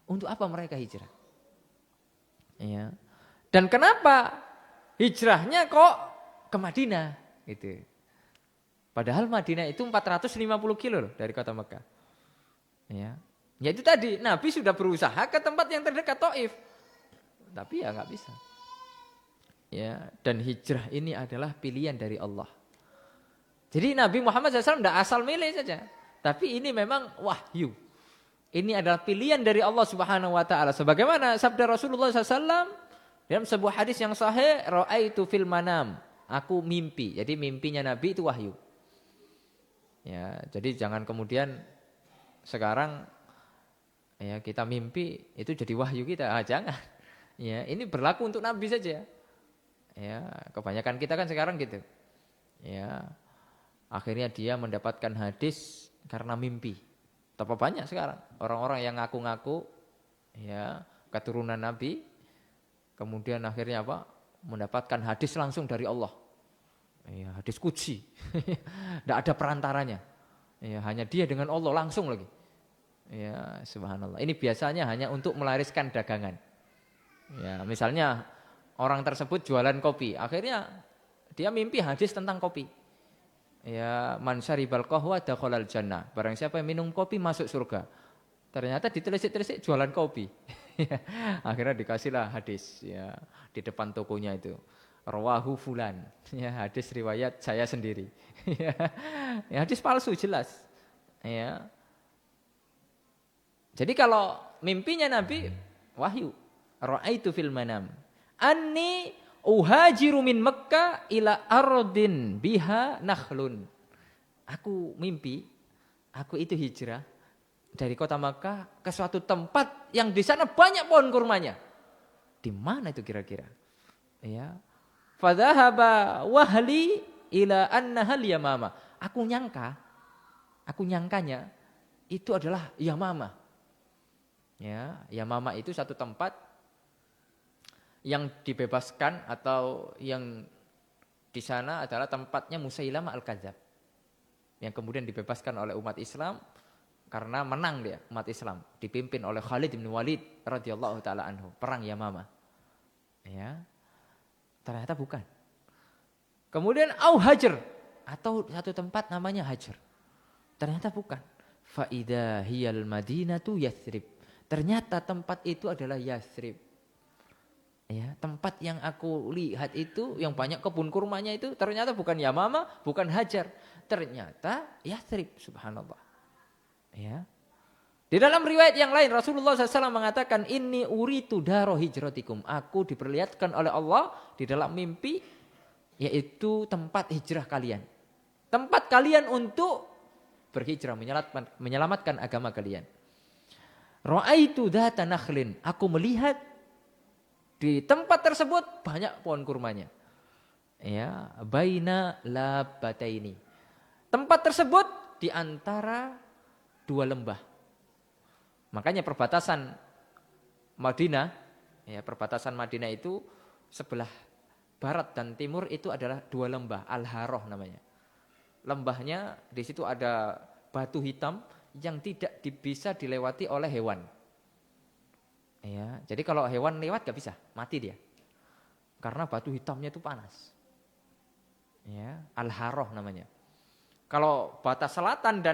untuk apa mereka hijrah? Ya, dan kenapa hijrahnya kok ke Madinah? Gitu. Padahal Madinah itu 450 kilo loh dari kota Mekah. Ya itu tadi, Nabi sudah berusaha ke tempat yang terdekat, Taif. Tapi ya nggak bisa. Ya, dan hijrah ini adalah pilihan dari Allah. Jadi Nabi Muhammad SAW tidak asal milih saja. Tapi ini memang wahyu. Ini adalah pilihan dari Allah Subhanahu wa taala. Sebagaimana sabda Rasulullah SAW dalam sebuah hadis yang sahih, ra'aitu fil manam. Aku mimpi. Jadi mimpinya Nabi itu wahyu. Ya, jadi jangan kemudian sekarang ya kita mimpi itu jadi wahyu kita. Jangan. Ya, ini berlaku untuk Nabi saja. Ya, kebanyakan kita kan sekarang gitu. Ya. Akhirnya dia mendapatkan hadis karena mimpi. Betapa banyak sekarang orang-orang yang ngaku-ngaku ya keturunan Nabi, kemudian akhirnya apa? Mendapatkan hadis langsung dari Allah. Ya, hadis qudsi. Tidak ada perantaranya. Ya, hanya dia dengan Allah langsung lagi. Ya, subhanallah. Ini biasanya hanya untuk melariskan dagangan. Ya, misalnya orang tersebut jualan kopi, akhirnya dia mimpi hadis tentang kopi. Ya, man syaribal qahwa dakhalal jannah. Barang siapa yang minum kopi masuk surga. Ternyata ditelisik-telisik jualan kopi. Akhirnya dikasihlah hadis ya di depan tokonya itu. Rawahu fulan. Ya, hadis riwayat saya sendiri. Ya, hadis palsu jelas. Ya. Jadi kalau mimpinya Nabi wahyu, ra'aitu fil manam anni uhajiru min Makkah ila ardin biha nakhlun. Aku mimpi, aku itu hijrah dari kota Makkah ke suatu tempat yang di sana banyak pohon kurmanya. Di mana itu kira-kira? Ya. Fadhahaba wahli ila annahal yamama. Aku nyangkanya itu adalah Yamama. Ya, Yamama itu satu tempat yang dibebaskan atau yang di sana adalah tempatnya Musailamah Al-Kadzab. Yang kemudian dibebaskan oleh umat Islam karena menang dia umat Islam, dipimpin oleh Khalid bin Walid radhiyallahu taala anhu, perang Yamama. Ya. Ternyata bukan. Kemudian Hajar atau satu tempat namanya Hajar. Ternyata bukan. Fa idza hiyal madinatu Yathrib. Ternyata tempat itu adalah Yathrib. Ya, tempat yang aku lihat itu yang banyak kebun kurmanya itu ternyata bukan Yamama, bukan Hajar. Ternyata Yathrib, subhanallah. Ya. Di dalam riwayat yang lain Rasulullah SAW mengatakan ini uritu daro hijratikum. Aku diperlihatkan oleh Allah di dalam mimpi yaitu tempat hijrah kalian. Tempat kalian untuk berhijrah menyelamatkan agama kalian. Ra'aitu dzata nakhlin. Aku melihat di tempat tersebut banyak pohon kurmanya. Ya, baina labataini. Tempat tersebut di antara dua lembah. Makanya perbatasan Madinah, ya perbatasan Madinah itu sebelah barat dan timur itu adalah dua lembah, Al-Harrah namanya. Lembahnya di situ ada batu hitam yang tidak bisa dilewati oleh hewan. Ya, jadi kalau hewan lewat gak bisa, mati dia. Karena batu hitamnya itu panas. Ya, Al-Harrah namanya. Kalau batas selatan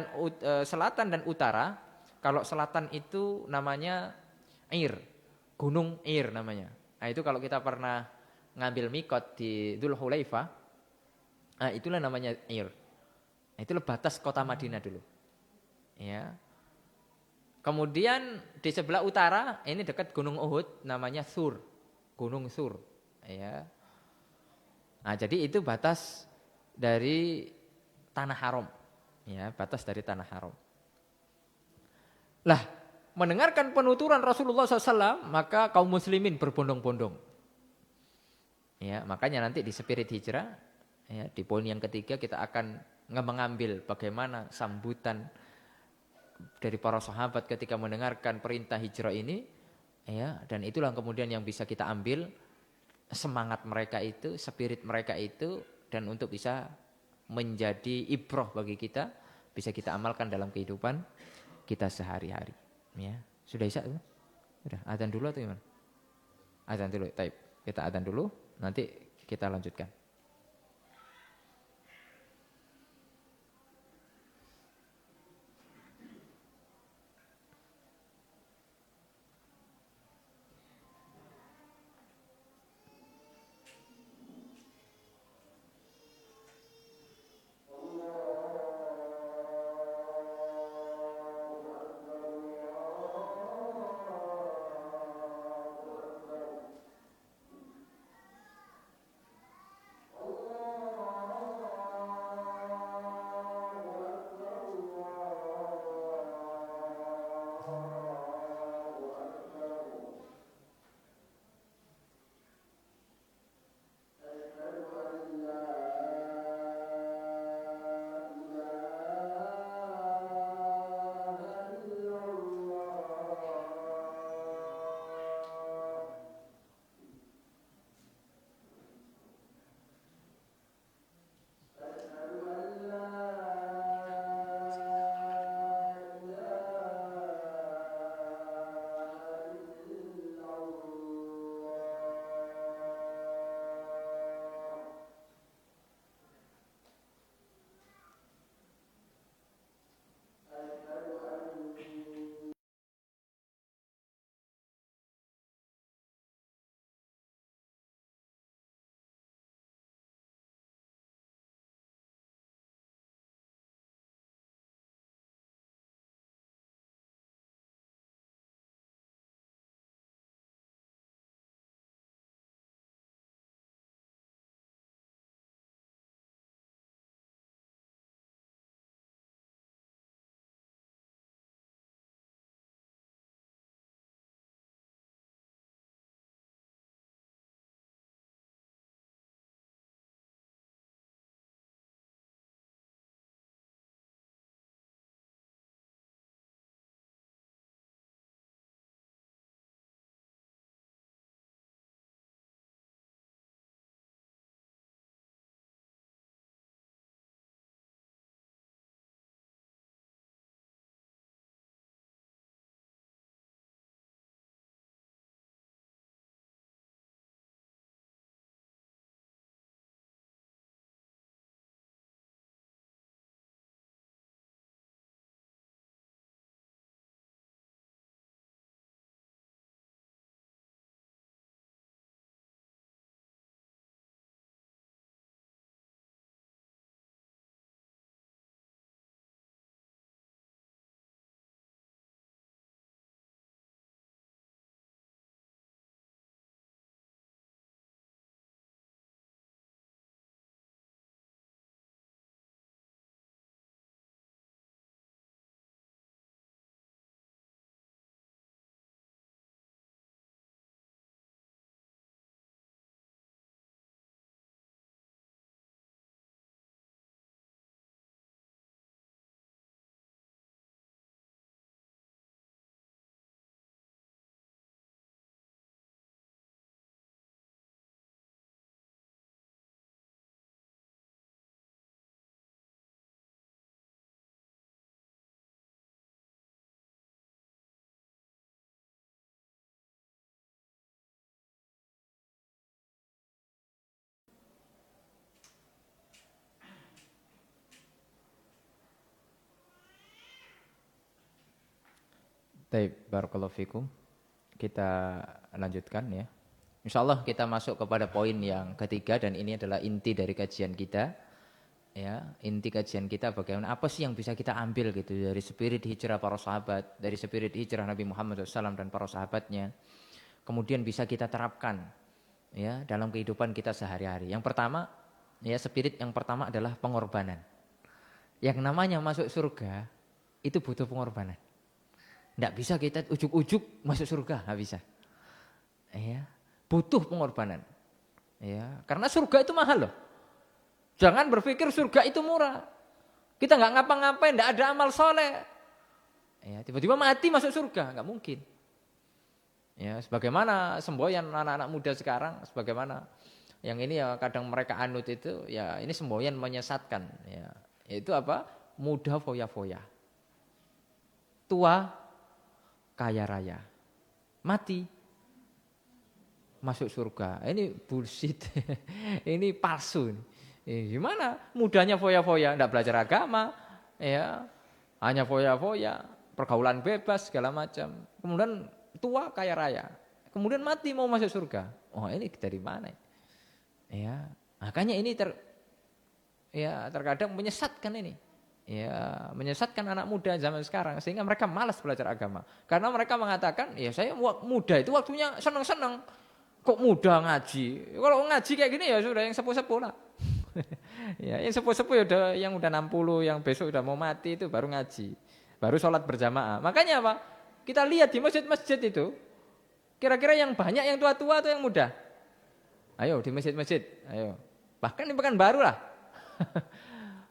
dan utara, kalau selatan itu namanya Ir, Gunung Ir namanya. Nah itu kalau kita pernah ngambil mikot di Dzul Hulaifah, nah itulah namanya Ir. Nah, itulah batas kota Madinah dulu. Ya. Kemudian di sebelah utara ini dekat Gunung Uhud namanya Sur, Gunung Sur. Ya. Nah jadi itu batas dari tanah haram. Ya, batas dari tanah haram. Lah, mendengarkan penuturan Rasulullah SAW, maka kaum muslimin berbondong-bondong. Ya, makanya nanti di spirit hijrah, ya, di poin yang ketiga kita akan mengambil bagaimana sambutan dari para sahabat ketika mendengarkan perintah hijrah ini, ya, dan itulah kemudian yang bisa kita ambil semangat mereka itu, spirit mereka itu, dan untuk bisa menjadi ibrah bagi kita, bisa kita amalkan dalam kehidupan kita sehari-hari. Ya, sudah isya? Sudah, adzan dulu atau gimana? Adzan dulu, taib. Kita adzan dulu, nanti kita lanjutkan. Baik, barakallahu fikum. Kita lanjutkan ya. Insyaallah kita masuk kepada poin yang ketiga dan ini adalah inti dari kajian kita. Ya, inti kajian kita bagaimana apa sih yang bisa kita ambil gitu dari spirit hijrah para sahabat, dari spirit hijrah Nabi Muhammad SAW dan para sahabatnya. Kemudian bisa kita terapkan ya dalam kehidupan kita sehari-hari. Yang pertama, ya spirit yang pertama adalah pengorbanan. Yang namanya masuk surga itu butuh pengorbanan. Tidak bisa kita ujuk-ujuk masuk surga, nggak bisa. Ya, butuh pengorbanan. Ya, karena surga itu mahal loh. Jangan berpikir surga itu murah. Kita nggak ngapa-ngapain, nggak ada amal soleh. Ya, tiba-tiba mati masuk surga, nggak mungkin. Ya, sebagaimana semboyan anak-anak muda sekarang, sebagaimana yang ini ya kadang mereka anut itu, ya ini semboyan menyesatkan. Ya, yaitu apa? Muda foya-foya, tua kaya raya, mati masuk surga. Ini bullshit, ini palsu. Gimana? Mudanya foya-foya, tidak belajar agama, ya hanya foya-foya, pergaulan bebas segala macam. Kemudian tua kaya raya, kemudian mati mau masuk surga. Oh ini dari mana? Ya makanya ini terkadang menyesatkan ini. Ya, menyesatkan anak muda zaman sekarang sehingga mereka malas belajar agama. Karena mereka mengatakan, ya saya muda itu waktunya senang-senang. Kok muda ngaji? Kalau ngaji kayak gini ya sudah yang sepuh-sepuh lah. Ya, yang sepuh-sepuh ya yang udah 60, yang besok udah mau mati itu baru ngaji. Baru sholat berjamaah. Makanya apa? Kita lihat di masjid-masjid itu, kira-kira yang banyak yang tua-tua atau yang muda? Ayo di masjid-masjid, ayo. Bahkan di Pekanbaru lah.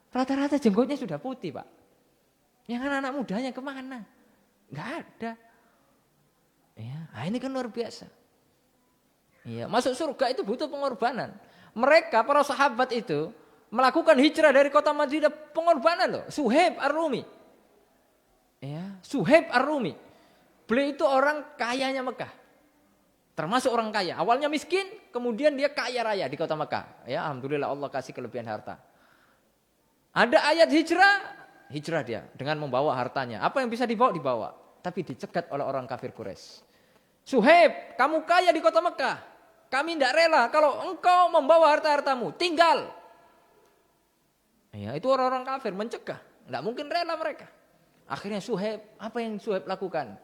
Rata-rata jenggotnya sudah putih, Pak. Yang anak-anak mudanya kemana? Nggak ada. Ya, ini kan luar biasa. Ya, masuk surga itu butuh pengorbanan. Mereka, para sahabat itu, melakukan hijrah dari kota Madinah, pengorbanan loh. Suhaib Ar-Rumi. Ya, Suhaib Ar-Rumi. Beliau itu orang kayanya Mekah. Termasuk orang kaya. Awalnya miskin, kemudian dia kaya raya di kota Mekah. Ya, alhamdulillah Allah kasih kelebihan harta. Ada ayat hijrah dia dengan membawa hartanya. Apa yang bisa dibawa? Tapi dicegat oleh orang kafir Quraisy. Suhaib, kamu kaya di kota Mekah. Kami tidak rela kalau engkau membawa harta-hartamu. Tinggal. Ya, itu orang-orang kafir mencegah. Tidak mungkin rela mereka. Akhirnya Suhaib, apa yang Suhaib lakukan?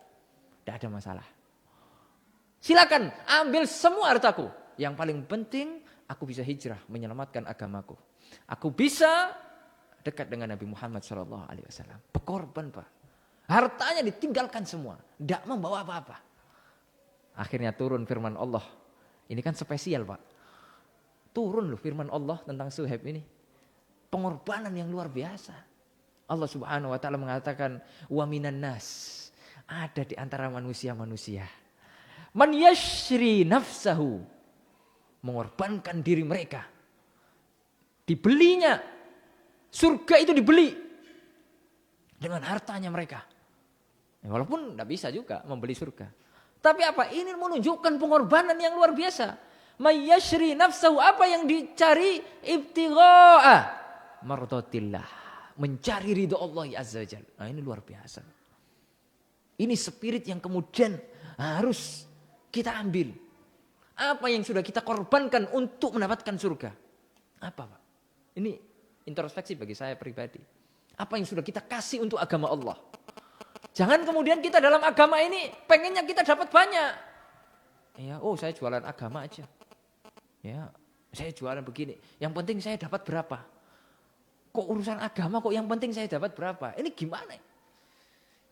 Tidak ada masalah. Silakan ambil semua hartaku. Yang paling penting aku bisa hijrah menyelamatkan agamaku. Aku bisa dekat dengan Nabi Muhammad SAW. Berkorban, Pak. Hartanya ditinggalkan semua. Tidak membawa apa-apa. Akhirnya turun firman Allah. Ini kan spesial, Pak. Turun loh firman Allah tentang Suhaib ini. Pengorbanan yang luar biasa. Allah Subhanahu wa taala mengatakan, "Wa minan nas." Ada di antara manusia-manusia. Man yashri nafsahu. Mengorbankan diri mereka. Dibelinya. Surga itu dibeli dengan hartanya mereka. Ya, walaupun tidak bisa juga membeli surga. Tapi apa? Ini menunjukkan pengorbanan yang luar biasa. Mayyashri nafsahu, apa yang dicari? Ibtigha'a mardatillah. Mencari ridho Allah Azza wa Jalla. Nah, ini luar biasa. Ini spirit yang kemudian harus kita ambil. Apa yang sudah kita korbankan untuk mendapatkan surga? Apa, Pak? Ini introspeksi bagi saya pribadi. Apa yang sudah kita kasih untuk agama Allah. Jangan kemudian kita dalam agama ini pengennya kita dapat banyak. Ya, saya jualan agama aja. Ya, saya jualan begini. Yang penting saya dapat berapa. Kok urusan agama kok yang penting saya dapat berapa. Ini gimana?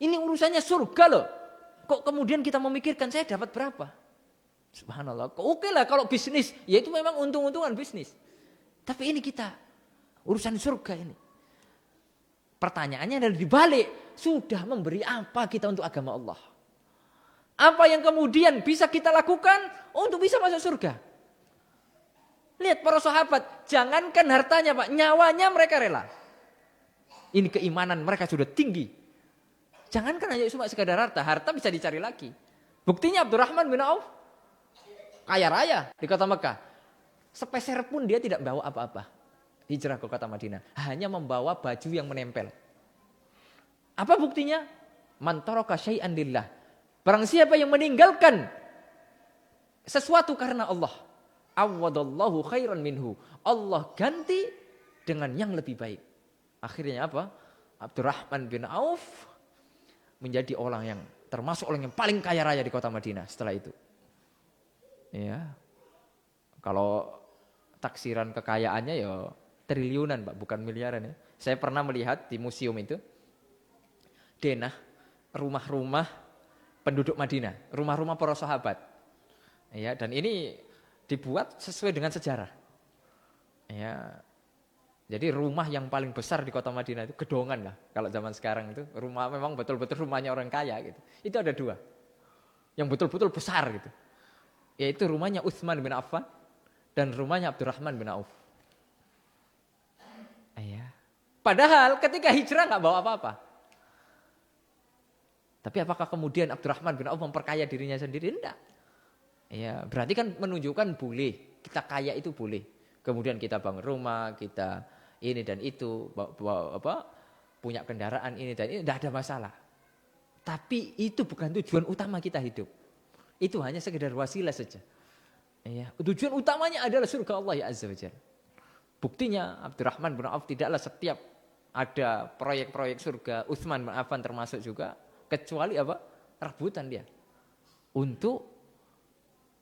Ini urusannya surga loh. Kok kemudian kita memikirkan saya dapat berapa. Subhanallah. Oke lah kalau bisnis. Ya itu memang untung-untungan bisnis. Tapi ini kita urusan surga ini. Pertanyaannya adalah dibalik. Sudah memberi apa kita untuk agama Allah? Apa yang kemudian bisa kita lakukan untuk bisa masuk surga? Lihat para sahabat. Jangankan hartanya, Pak. Nyawanya mereka rela. Ini keimanan mereka sudah tinggi. Jangankan hanya cuma sekadar harta. Harta bisa dicari lagi. Buktinya Abdurrahman bin Auf. Kaya raya di kota Mekah. Sepeser pun dia tidak bawa apa-apa. Hijrah ke kota Madinah. Hanya membawa baju yang menempel. Apa buktinya? Man taraka syai'an lillah. Barang siapa yang meninggalkan sesuatu karena Allah, awwadallahu khairan minhu. Allah ganti dengan yang lebih baik. Akhirnya apa? Abdurrahman bin Auf menjadi orang yang termasuk orang yang paling kaya raya di kota Madinah setelah itu. Ya. Kalau taksiran kekayaannya ya triliunan, Pak, bukan miliaran ya. Saya pernah melihat di museum itu denah rumah-rumah penduduk Madinah, rumah-rumah para sahabat. Ya, dan ini dibuat sesuai dengan sejarah. Ya. Jadi rumah yang paling besar di kota Madinah itu gedongan lah. Kalau zaman sekarang itu rumah memang betul-betul rumahnya orang kaya gitu. Itu ada 2. Yang betul-betul besar gitu. Yaitu rumahnya Utsman bin Affan dan rumahnya Abdurrahman bin Auf. Ya. Padahal ketika hijrah nggak bawa apa-apa. Tapi apakah kemudian Abdurrahman bin Auf memperkaya dirinya sendiri? Enggak. Ya, berarti kan menunjukkan boleh. Kita kaya itu boleh. Kemudian kita bangun rumah, kita ini dan itu, punya kendaraan ini dan ini, tidak ada masalah. Tapi itu bukan tujuan utama kita hidup. Itu hanya sekedar wasilah saja. Ya, tujuan utamanya adalah surga Allah ya Azza wa Jalla. Buktinya Abdurrahman bin Auf tidaklah setiap ada proyek-proyek surga, Utsman bin Affan termasuk juga, kecuali apa? Rebutan dia untuk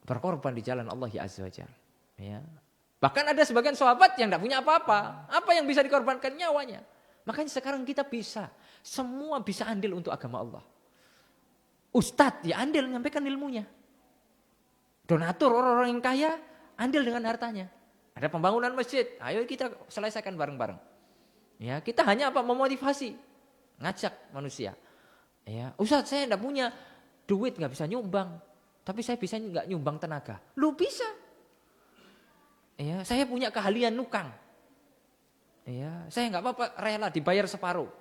berkorban di jalan Allah ya Azza wa Jalla. Ya. Bahkan ada sebagian sahabat yang tidak punya apa-apa. Apa yang bisa dikorbankan? Nyawanya. Makanya sekarang kita bisa. Semua bisa andil untuk agama Allah. Ustadz ya andil menyampaikan ilmunya. Donatur orang-orang yang kaya andil dengan hartanya. Ada pembangunan masjid. Ayo kita selesaikan bareng-bareng. Ya, kita hanya apa? Memotivasi. Ngajak manusia. Ya, Ustadz saya tidak punya duit, nggak bisa nyumbang. Tapi saya bisa nggak nyumbang tenaga. Lu bisa. Ya, saya punya keahlian nukang. Ya, saya nggak apa-apa rela dibayar separuh.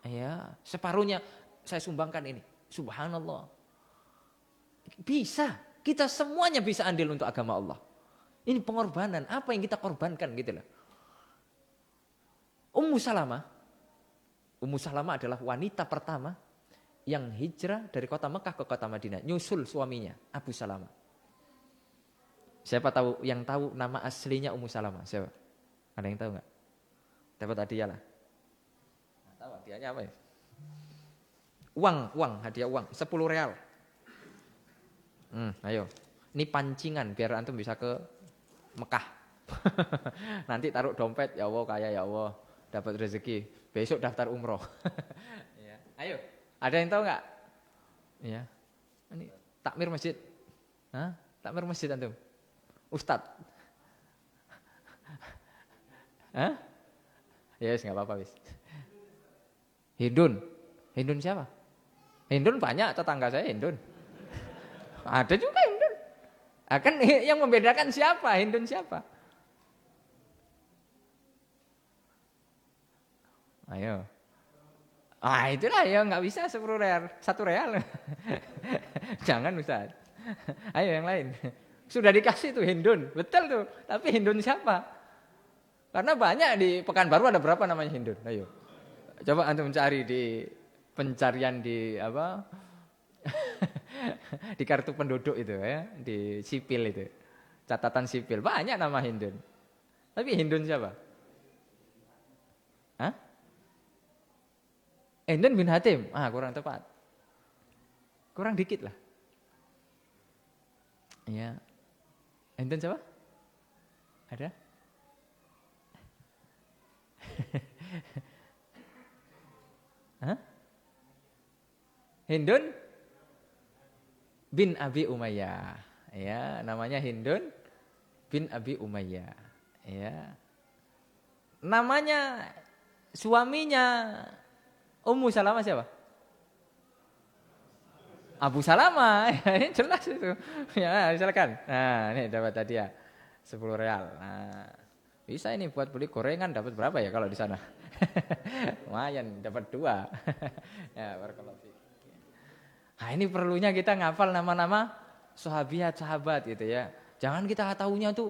Ya, separuhnya saya sumbangkan ini. Subhanallah. Bisa, kita semuanya bisa andil untuk agama Allah. Ini pengorbanan, apa yang kita korbankan gitu loh. Ummu Salamah adalah wanita pertama yang hijrah dari kota Mekah ke kota Madinah, nyusul suaminya Abu Salamah. Siapa tahu yang tahu nama aslinya Ummu Salamah? Siapa? Ada yang tahu nggak? Dapat hadiah lah. Nah, tahu hadiahnya apa ya? Uang, hadiah uang, 10 real. Ayo. Ini pancingan biar antum bisa ke Mekah. Nanti taruh dompet, ya Allah kaya ya Allah, dapat rezeki. Besok daftar umroh. Ya. Ayo, ada yang tahu nggak? Ya. Ini takmir masjid. Hah? Takmir masjid antum. Ustadz. Hah? Ya wis enggak apa-apa wis. Hindun siapa? Hindun banyak tetangga saya Hindun. Ada juga Hindun. Akan yang membedakan siapa? Hindun siapa? Ayo. Itulah ya nggak bisa 10 real, 1 real. Jangan Ustaz. Ayo yang lain. Sudah dikasih tuh Hindun, betul tuh. Tapi Hindun siapa? Karena banyak di Pekanbaru ada berapa namanya Hindun? Ayo. Coba antum cari di pencarian di apa? Di kartu penduduk itu ya, di sipil itu. Catatan sipil, banyak nama Hindun. Tapi Hindun siapa? Hah? Hindun bin Hatim. Kurang tepat. Kurang dikit lah. Ya. Hindun siapa? Ada? Hah? Hindun bin Abi Umayyah. Ya, namanya Hindun bin Abi Umayyah. Ya. Namanya suaminya Ummu Salamah siapa? Abu Salamah. Ini jelas itu. Ya, silakan. Nah, ini dapat hadiah 10 real. Nah, bisa ini buat beli gorengan dapat berapa ya kalau di sana? Lumayan dapat 2. Ya, barakallahu fiik. Nah, ini perlunya kita ngafal nama-nama sahabat gitu ya. Jangan kita tahunya tuh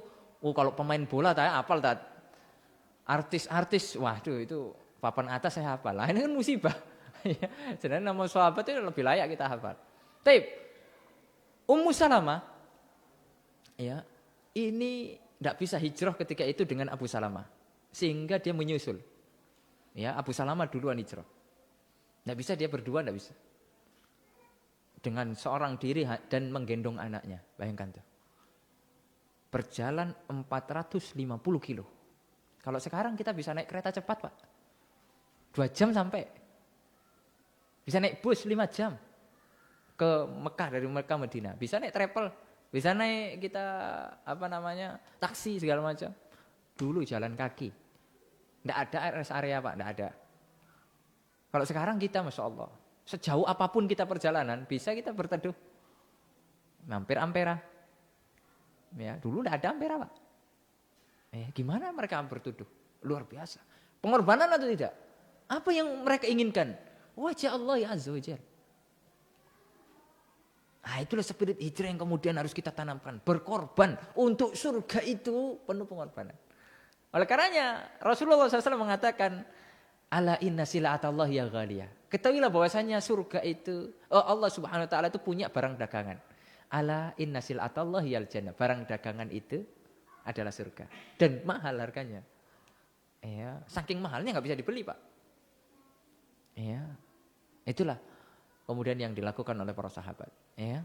kalau pemain bola saya hafal artis-artis. Waduh, itu papan atas saya hafal. Lah ini kan musibah. Ya, sebenarnya nama sahabat itu lebih layak kita hafal. Taib. Ummu Salamah, ya, ini tidak bisa hijrah ketika itu dengan Abu Salamah, sehingga dia menyusul. Ya, Abu Salamah duluan hijrah. Tidak bisa dia berdua, tidak bisa. Dengan seorang diri dan menggendong anaknya, bayangkan tuh. Berjalan 450 kilo. Kalau sekarang kita bisa naik kereta cepat, Pak. 2 jam sampai. Bisa naik bus 5 jam ke Mekah, dari Mekah Madinah. Bisa naik travel, bisa naik kita taksi segala macam. Dulu jalan kaki. Tidak ada rest area, Pak, tidak ada. Kalau sekarang kita Masya Allah, sejauh apapun kita perjalanan, bisa kita berteduh. Mampir Ampera. Ya, dulu tidak ada Ampera, Pak. Gimana mereka berteduh? Luar biasa. Pengorbanan atau tidak? Apa yang mereka inginkan? Wajah Allah ya Azza wa Jalla. Nah, itulah spirit hijrah yang kemudian harus kita tanamkan. Berkorban untuk surga itu penuh pengorbanan. Oleh karenanya Rasulullah SAW mengatakan, ala inna sila'atallahi ya ghaliyah. Ketahuilah bahwasanya surga itu, Allah Subhanahu wa taala itu punya barang dagangan. Ala inna sila'atallahi yal jannah. Barang dagangan itu adalah surga dan mahal harganya. Ya, saking mahalnya nggak bisa dibeli, Pak. Ya. Itulah kemudian yang dilakukan oleh para sahabat. Ya.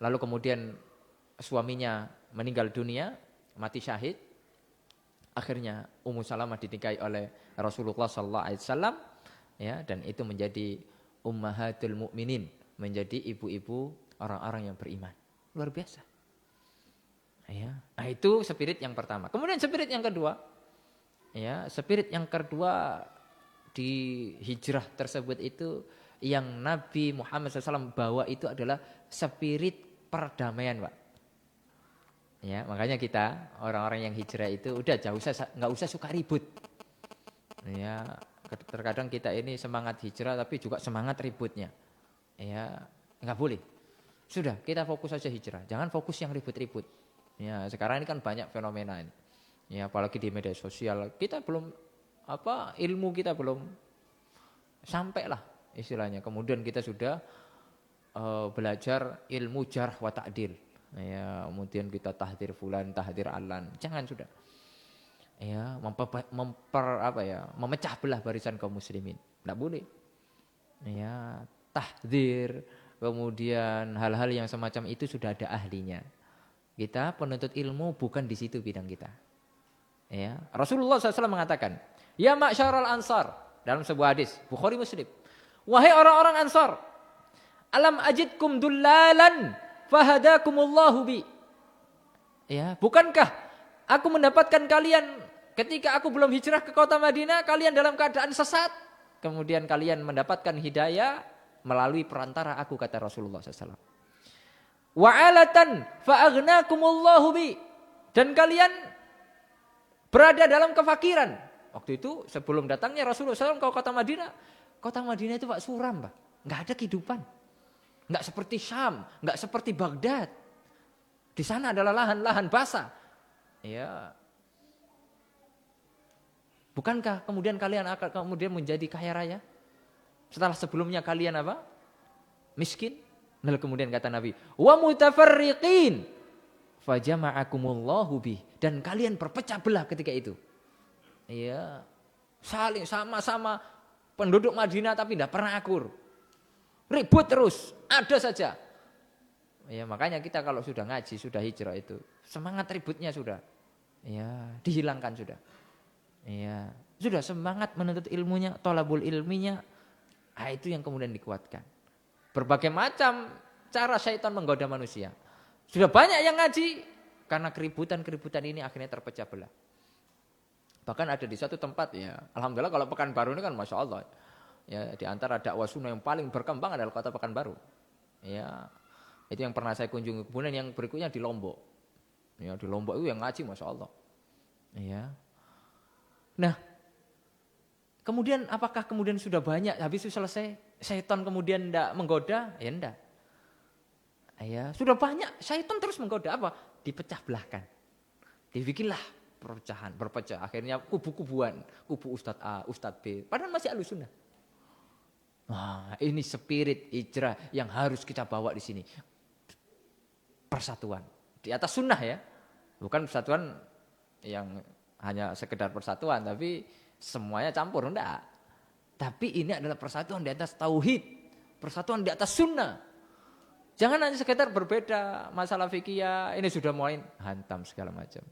Lalu kemudian suaminya meninggal dunia, mati syahid. Akhirnya Ummu Salamah dinikahi oleh Rasulullah SAW. Ya, dan itu menjadi ummahatul mukminin, menjadi ibu-ibu orang-orang yang beriman. Luar biasa. Ya. Nah, itu spirit yang pertama. Kemudian spirit yang kedua. Ya, spirit yang kedua di hijrah tersebut itu yang Nabi Muhammad SAW bawa itu adalah spirit perdamaian, Pak. Ya, makanya kita orang-orang yang hijrah itu udah nggak usah suka ribut. Ya, terkadang kita ini semangat hijrah tapi juga semangat ributnya. Ya, nggak boleh. Sudah, kita fokus saja hijrah. Jangan fokus yang ribut-ribut. Ya, sekarang ini kan banyak fenomena ini. Ya, apalagi di media sosial kita belum ilmu kita belum sampai lah istilahnya. Kemudian kita sudah belajar ilmu jarh wa ta'dil. Ya, kemudian kita tahdir fulan, tahdir alan. Jangan sudah. Ya, memecah belah barisan kaum muslimin. Enggak boleh. Ya, tahdir, kemudian hal-hal yang semacam itu sudah ada ahlinya. Kita penuntut ilmu bukan di situ bidang kita. Ya, Rasulullah SAW mengatakan, ya ma'syarul ansar, dalam sebuah hadis Bukhari Muslim, wahai orang-orang Ansar, alam ajidkum dullalan fahadakumullahu bi. Ya, bukankah aku mendapatkan kalian ketika aku belum hijrah ke kota Madinah, kalian dalam keadaan sesat, kemudian kalian mendapatkan hidayah melalui perantara aku, kata Rasulullah SAW. Wa'alatan fa'aghnakumullahu bi. Dan kalian berada dalam kefakiran. Waktu itu sebelum datangnya Rasulullah SAW ke kota Madinah itu Pak suram, Pak. Nggak ada kehidupan. Nggak seperti Syam, nggak seperti Baghdad. Di sana adalah lahan-lahan basah. Ya. Bukankah kemudian kalian akan kemudian menjadi kaya raya? Setelah sebelumnya kalian apa? Miskin. Lalu kemudian kata Nabi, wa mutafarriqin fajama'akumullahu bih. Dan kalian berpecah belah ketika itu. Iya, saling sama-sama penduduk Madinah tapi tidak pernah akur. Ribut terus, ada saja. Ya, makanya kita kalau sudah ngaji, sudah hijrah itu, semangat ributnya sudah. Ya, dihilangkan sudah. Ya, sudah semangat menuntut ilmunya, thalabul ilminya. Ah, itu yang kemudian dikuatkan. Berbagai macam cara syaitan menggoda manusia. Sudah banyak yang ngaji, karena keributan-keributan ini akhirnya terpecah belah. Bahkan ada di satu tempat ya, alhamdulillah kalau Pekanbaru ini kan Masya Allah. Ya, di antara dakwah sunnah yang paling berkembang adalah kota Pekanbaru. Ya, itu yang pernah saya kunjungi. Kemudian yang berikutnya di Lombok. Ya, di Lombok itu yang ngaji Masya Allah. Ya. Nah, kemudian apakah kemudian sudah banyak, habis itu selesai, syaitan kemudian tidak menggoda? Ya enggak. Ya, sudah banyak, syaitan terus menggoda apa? Dipecah belahkan. Dibikinlah perpecahan, berpecah. Akhirnya kubu-kubuan, kubu Ustadz A, Ustadz B. Padahal masih Ahlus Sunnah. Nah, ini spirit hijrah yang harus kita bawa di sini. Persatuan. Di atas sunnah ya. Bukan persatuan yang hanya sekedar persatuan, tapi semuanya campur, enggak. Tapi ini adalah persatuan di atas tauhid. Persatuan di atas sunnah. Jangan hanya sekedar berbeda masalah fikih, ini sudah mulai hantam segala macam.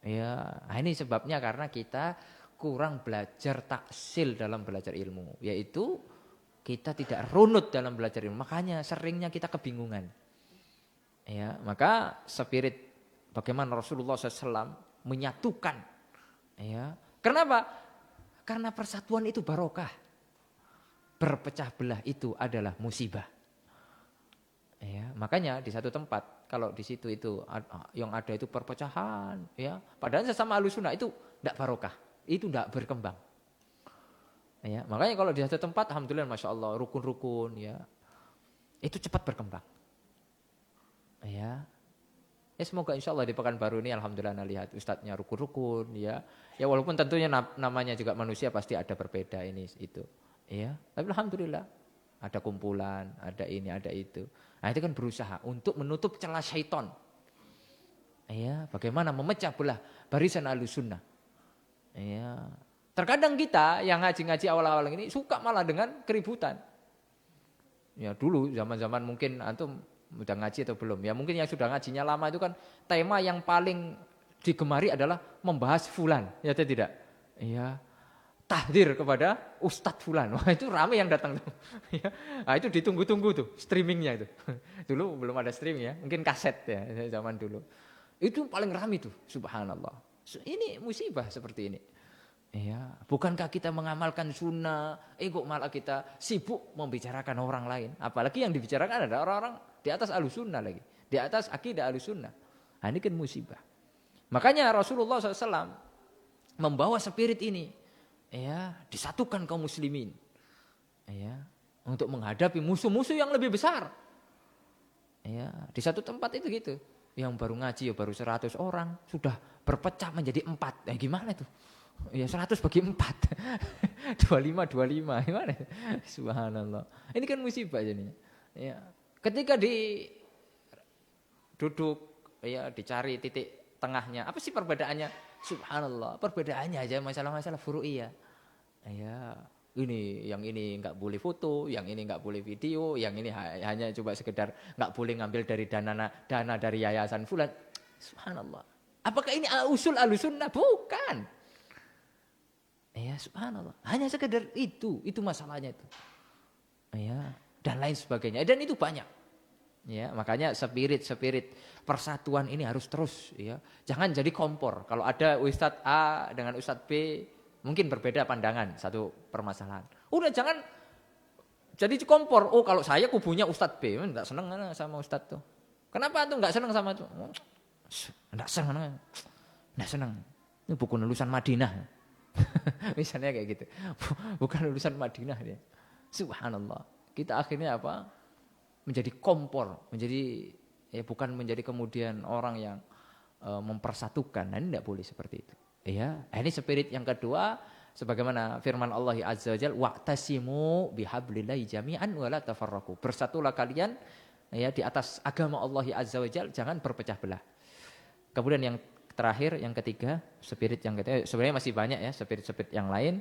Ya, ini sebabnya karena kita kurang belajar taksil dalam belajar ilmu. Yaitu kita tidak runut dalam belajar ilmu. Makanya seringnya kita kebingungan. Ya, maka spirit bagaimana Rasulullah SAW menyatukan. Ya, kenapa? Karena persatuan itu barokah. Berpecah belah itu adalah musibah. Ya, makanya di satu tempat kalau di situ itu yang ada itu perpecahan, ya. Padahal sesama Ahlussunnah itu tidak barokah, itu tidak berkembang. Ya, makanya kalau di satu tempat, alhamdulillah, masya Allah, rukun-rukun, ya, itu cepat berkembang. Ya, semoga insya Allah di Pekanbaru ini, alhamdulillah, lihat ustadznya rukun-rukun, ya. Ya walaupun tentunya namanya juga manusia pasti ada berbeda ini itu, ya. Tapi alhamdulillah ada kumpulan, ada ini, ada itu. Nah itu kan berusaha untuk menutup celah syaitan. Ya, bagaimana memecah belah barisan Ahlussunnah. Ya. Terkadang kita yang ngaji-ngaji awal-awal ini suka malah dengan keributan. Ya dulu zaman-zaman mungkin antum udah ngaji atau belum. Ya mungkin yang sudah ngajinya lama itu kan tema yang paling digemari adalah membahas fulan. Ya atau tidak? Iya. Tahdir kepada Ustadz Fulan. Wah itu rame yang datang tuh. Nah itu ditunggu-tunggu tuh streamingnya itu. Dulu belum ada streaming ya, mungkin kaset ya zaman dulu. Itu paling rame tuh, subhanallah. Ini musibah seperti ini. Ya, bukankah kita mengamalkan sunnah, kok malah kita sibuk membicarakan orang lain. Apalagi yang dibicarakan ada orang-orang di atas Ahlussunnah lagi. Di atas akidah Ahlussunnah. Nah ini kan musibah. Makanya Rasulullah SAW membawa spirit ini. Ya, disatukan kaum muslimin. Ya, untuk menghadapi musuh-musuh yang lebih besar. Ya, di satu tempat itu gitu. Yang baru ngaji ya baru 100 orang, sudah berpecah menjadi 4. Gimana itu? Ya 100 bagi 4. 25 gimana? Subhanallah. Ini kan musibah jadinya. Ya. Ketika duduk ya dicari titik tengahnya. Apa sih perbedaannya? Subhanallah, perbedaannya aja masalah-masalah furu'iyah. Ya, yang ini enggak boleh foto, yang ini enggak boleh video, yang ini hanya coba sekedar enggak boleh ngambil dari dana dari yayasan fulan. Subhanallah. Apakah ini usul Ahlussunnah? Bukan. Ya, subhanallah. Hanya sekedar itu masalahnya itu. Ya, dan lain sebagainya. Dan itu banyak. Ya, makanya spirit persatuan ini harus terus ya. Jangan jadi kompor. Kalau ada Ustadz A dengan Ustadz B mungkin berbeda pandangan satu permasalahan. Udah jangan jadi kompor. Oh, kalau saya kubunya Ustadz B, enggak seneng sama Ustadz tuh. Kenapa tuh enggak seneng sama itu? Enggak seneng. Ini buku lulusan Madinah. Misalnya kayak gitu. Bukan lulusan Madinah dia. Subhanallah. Kita akhirnya apa? Menjadi kompor, bukan menjadi kemudian orang yang mempersatukan. Nah, ini tidak boleh seperti itu. Ya, ini spirit yang kedua, sebagaimana firman Allah Azza wa Jalla, wa'tasimu bihablillahi jami'an wa la tafarraqu. Bersatulah kalian ya di atas agama Allah Azza wa Jalla, jangan berpecah belah. Kemudian yang terakhir, yang ketiga, spirit yang ketiga, sebenarnya masih banyak ya spirit-spirit yang lain.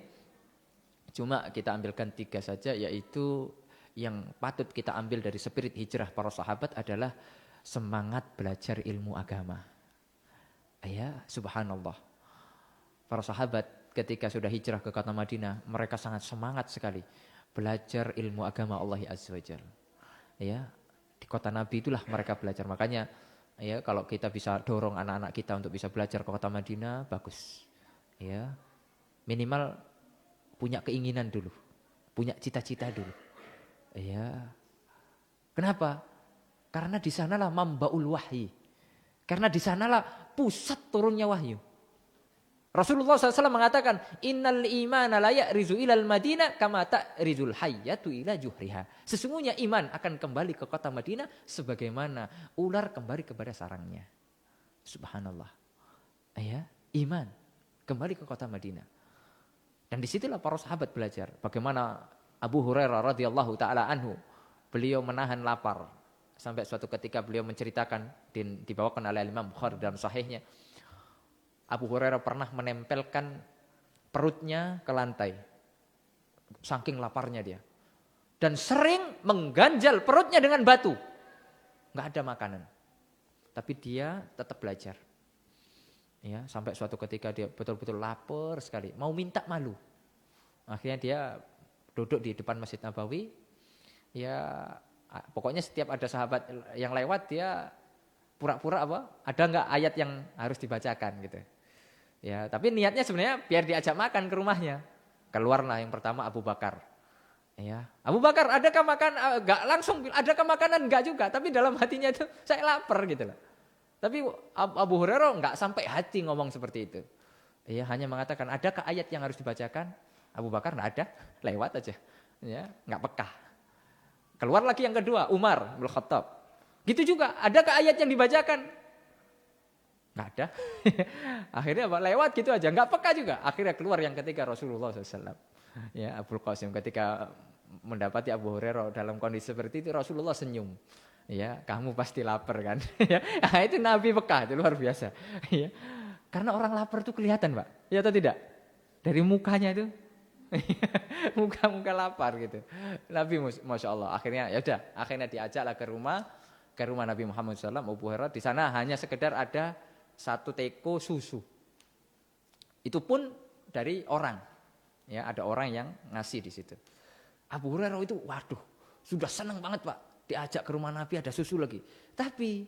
Cuma kita ambilkan 3 saja, yaitu yang patut kita ambil dari spirit hijrah para sahabat adalah semangat belajar ilmu agama. Ya, subhanallah. Para sahabat ketika sudah hijrah ke kota Madinah, mereka sangat semangat sekali belajar ilmu agama Allah Azza wa Jalla. Ya, di kota Nabi itulah mereka belajar. Makanya ya kalau kita bisa dorong anak-anak kita untuk bisa belajar ke kota Madinah, bagus. Ya. Minimal punya keinginan dulu, punya cita-cita dulu. Ya. Kenapa? Karena di sanalah mambaul wahyi. Karena di sanalah pusat turunnya wahyu. Rasulullah SAW mengatakan, innal imana la ya'rizu ilal madinah kama ta'rizul hayyatu ila juhriha. Sesungguhnya iman akan kembali ke kota Madinah sebagaimana ular kembali kepada sarangnya. Subhanallah. Ya, iman kembali ke kota Madinah. Dan disitulah para sahabat belajar bagaimana Abu Hurairah radhiyallahu taala anhu, beliau menahan lapar sampai suatu ketika beliau menceritakan dibawakan oleh Imam Bukhari dalam sahihnya. Abu Hurairah pernah menempelkan perutnya ke lantai. Saking laparnya dia. Dan sering mengganjal perutnya dengan batu. Enggak ada makanan. Tapi dia tetap belajar. Ya, sampai suatu ketika dia betul-betul lapar sekali, mau minta malu. Akhirnya dia duduk di depan Masjid Nabawi. Ya, pokoknya setiap ada sahabat yang lewat dia pura-pura ada enggak ayat yang harus dibacakan gitu. Ya, tapi niatnya sebenarnya biar diajak makan ke rumahnya. Keluarlah yang pertama Abu Bakar. Ya, Abu Bakar, adakah makan? Enggak langsung, adakah makanan? Enggak juga, tapi dalam hatinya itu saya lapar gitu loh. Tapi Abu Hurairah enggak sampai hati ngomong seperti itu. Ya, hanya mengatakan, adakah ayat yang harus dibacakan? Abu Bakar enggak ada, lewat aja. Ya, enggak peka. Keluar lagi yang kedua, Umar bin Khattab. Gitu juga, adakah ayat yang dibacakan? Enggak ada. Akhirnya lewat gitu aja, enggak peka juga. Akhirnya keluar yang ketiga Rasulullah SAW. Ya, Abul Qasim ketika mendapati Abu Hurairah dalam kondisi seperti itu, Rasulullah senyum. Ya, kamu pasti lapar kan? Ya, itu Nabi peka, itu luar biasa. Ya, karena orang lapar itu kelihatan, Pak. Ya atau tidak? Dari mukanya itu, muka-muka lapar gitu. Nabi, masya Allah. Akhirnya ya udah, akhirnya diajaklah ke rumah Nabi Muhammad SAW. Abu Hurairah di sana hanya sekedar ada 1 teko susu. Itu pun dari orang. Ya, ada orang yang ngasih di situ. Abu Hurairah itu, waduh, sudah senang banget Pak. Diajak ke rumah Nabi ada susu lagi. Tapi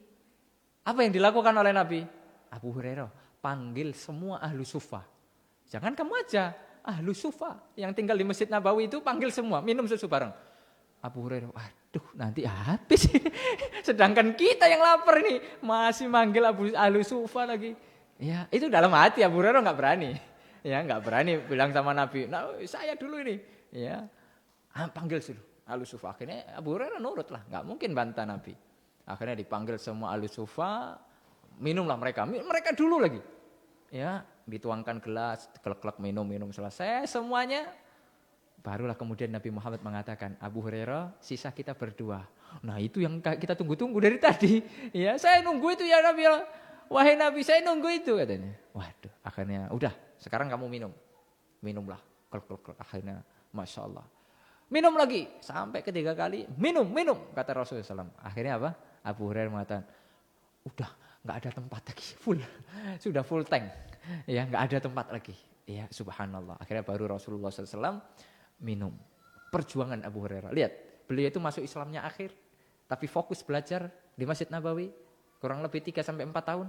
apa yang dilakukan oleh Nabi? Abu Hurairah panggil semua ahlu sufa. Jangan kamu aja, ahlu sufa yang tinggal di Masjid Nabawi itu panggil semua minum susu bareng. Abu Hurairah, waduh nanti habis. Sedangkan kita yang lapar ini masih manggil ahlu sufa lagi. Ya, itu dalam hati Abu Hurairah nggak berani. Ya, nggak berani bilang sama Nabi, nah saya dulu ini. Ya, panggil dulu. Ahlu sufa, akhirnya Abu Hurairah nurut lah, nggak mungkin bantah Nabi. Akhirnya dipanggil semua ahlu sufa, minumlah mereka dulu lagi. Ya, dituangkan gelas, klek-klek minum selesai semuanya. Barulah kemudian Nabi Muhammad mengatakan, Abu Hurairah, sisa kita berdua. Nah itu yang kita tunggu-tunggu dari tadi. Ya, saya nunggu itu ya Nabi. Wahai Nabi, saya nunggu itu katanya. Waduh, akhirnya udah, sekarang kamu minum. Minumlah, klek-klek, akhirnya Masya Allah. Minum lagi, sampai ketiga kali, minum, kata Rasulullah SAW. Akhirnya apa? Abu Hurairah mengatakan, udah gak ada tempat lagi, full, sudah full tank. Ya, gak ada tempat lagi. Ya, subhanallah. Akhirnya baru Rasulullah SAW minum. Perjuangan Abu Hurairah. Lihat, beliau itu masuk Islamnya akhir, tapi fokus belajar di Masjid Nabawi, kurang lebih 3-4 tahun.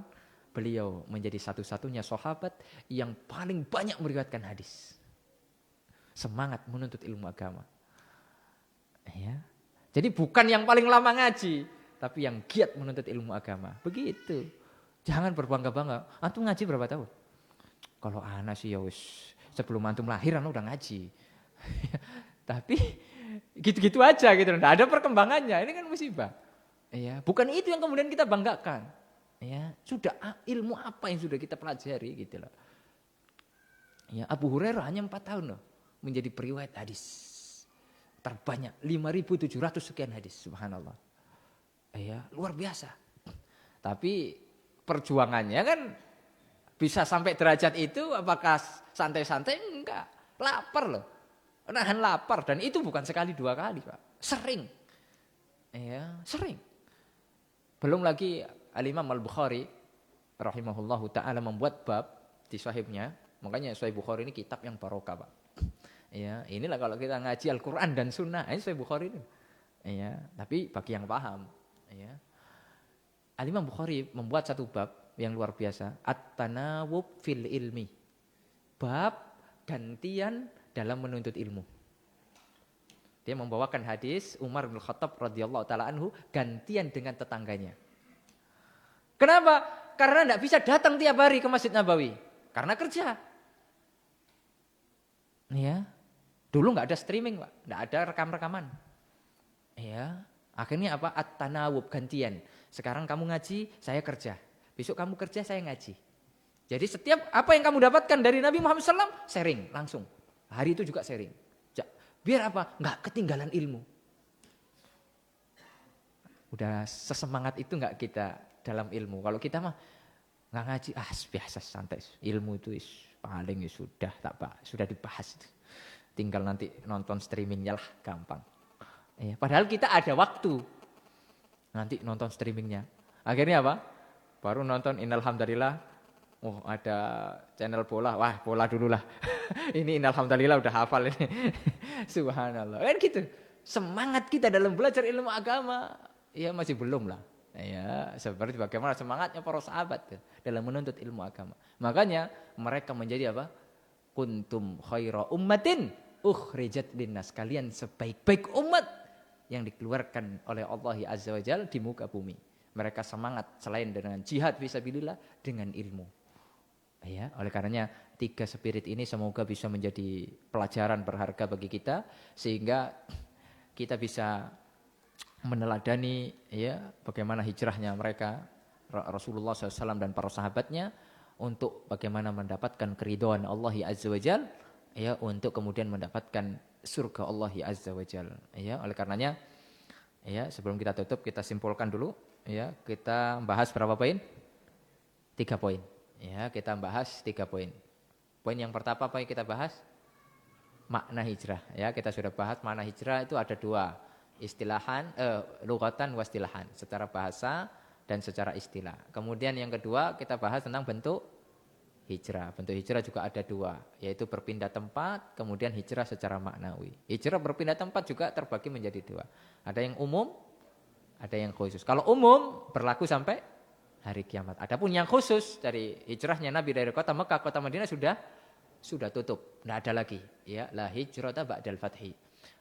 Beliau menjadi satu-satunya sahabat yang paling banyak meriwayatkan hadis. Semangat menuntut ilmu agama. Ya. Jadi bukan yang paling lama ngaji, tapi yang giat menuntut ilmu agama. Begitu. Jangan berbangga-bangga. Antum ngaji berapa tahun? Kalau anak sih ya wis sebelum antum lahiran udah ngaji. Tapi gitu-gitu aja gitu. Enggak ada perkembangannya. Ini kan musibah. Ya, bukan itu yang kemudian kita banggakan. Ya, sudah ilmu apa yang sudah kita pelajari gitu loh. Ya, Abu Hurairah hanya 4 tahun loh menjadi periwayat hadis terbanyak, 5.700 sekian hadis, subhanallah. Ya, luar biasa. Tapi perjuangannya kan bisa sampai derajat itu, apakah santai-santai? Enggak, lapar loh. Nahan lapar, dan itu bukan sekali 2 kali Pak. Sering. Ya, sering. Belum lagi Al-Imam Al-Bukhari rahimahullahu ta'ala membuat bab di sahihnya. Makanya Sahih Bukhari ini kitab yang barokah Pak. Ya, inilah kalau kita ngaji Al-Quran dan Sunnah, ini Sahih Bukhari ini. Ya, tapi bagi yang paham. Ya. Al-Imam Bukhari membuat satu bab yang luar biasa. At-tanawub fil ilmi. Bab gantian dalam menuntut ilmu. Dia membawakan hadis Umar bin Khattab radhiyallahu taala anhu gantian dengan tetangganya. Kenapa? Karena tidak bisa datang tiap hari ke Masjid Nabawi. Karena kerja. Ya. Dulu nggak ada streaming, Pak. Nggak ada rekam-rekaman. Ya. Akhirnya apa? At-tanawub, gantian. Sekarang kamu ngaji, saya kerja. Besok kamu kerja, saya ngaji. Jadi setiap apa yang kamu dapatkan dari Nabi Muhammad SAW, sharing langsung. Hari itu juga sharing. Biar apa? Nggak ketinggalan ilmu. Udah sesemangat itu nggak kita dalam ilmu. Kalau kita mah nggak ngaji, biasa santai. Ilmu itu paling sudah sudah dibahas. Tinggal nanti nonton streamingnya lah, gampang. Ya, padahal kita ada waktu nanti nonton streamingnya. Akhirnya apa? Baru nonton Innalhamdulillah. Oh ada channel bola, wah bola dulu lah. Ini Innalhamdulillah udah hafal ini. Subhanallah. Kan gitu. Semangat kita dalam belajar ilmu agama, ya masih belum lah. Ya, seperti bagaimana semangatnya para sahabat dalam menuntut ilmu agama. Makanya mereka menjadi apa? Kuntum khaira ummatin ukhrijat linnas. Kalian sebaik-baik umat yang dikeluarkan oleh Allah Azza wa Jalla di muka bumi. Mereka semangat selain dengan jihad fisabilillah dengan ilmu. Ya, oleh karenanya 3 spirit ini semoga bisa menjadi pelajaran berharga bagi kita sehingga kita bisa meneladani ya bagaimana hijrahnya mereka Rasulullah SAW dan para sahabatnya untuk bagaimana mendapatkan keridhaan Allah Azza wa Jalla ya untuk kemudian mendapatkan surga Allah Azza wa Jalla ya. Oleh karenanya ya sebelum kita tutup kita simpulkan dulu ya, kita bahas berapa poin? 3 poin. Ya, kita bahas 3 poin. Poin yang pertama apa yang kita bahas? Makna hijrah. Ya, kita sudah bahas makna hijrah itu ada 2. Istilahan, lughatan wa istilahan. Secara bahasa dan secara istilah. Kemudian yang kedua kita bahas tentang bentuk hijrah. Bentuk hijrah juga ada 2. Yaitu berpindah tempat, kemudian hijrah secara maknawi. Hijrah berpindah tempat juga terbagi menjadi 2. Ada yang umum, ada yang khusus. Kalau umum berlaku sampai hari kiamat. Adapun yang khusus dari hijrahnya Nabi dari kota Mekah, kota Madinah sudah tutup, tidak ada lagi. Ya, la hijrata ba'dal fathi.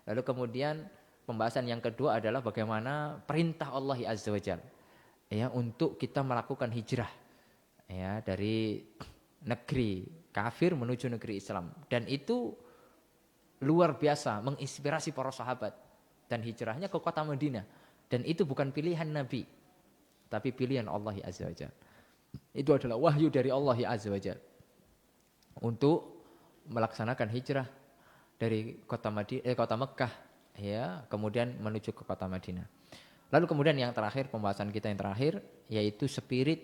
Lalu kemudian pembahasan yang kedua adalah bagaimana perintah Allah Azza wa Jalla ya untuk kita melakukan hijrah ya dari negeri kafir menuju negeri Islam dan itu luar biasa menginspirasi para sahabat dan hijrahnya ke kota Madinah dan itu bukan pilihan Nabi tapi pilihan Allah Azza wa Jalla. Itu adalah wahyu dari Allah Azza wa Jalla untuk melaksanakan hijrah dari kota Mekah ya, kemudian menuju ke kota Madinah. Lalu kemudian yang terakhir pembahasan kita yang terakhir yaitu spirit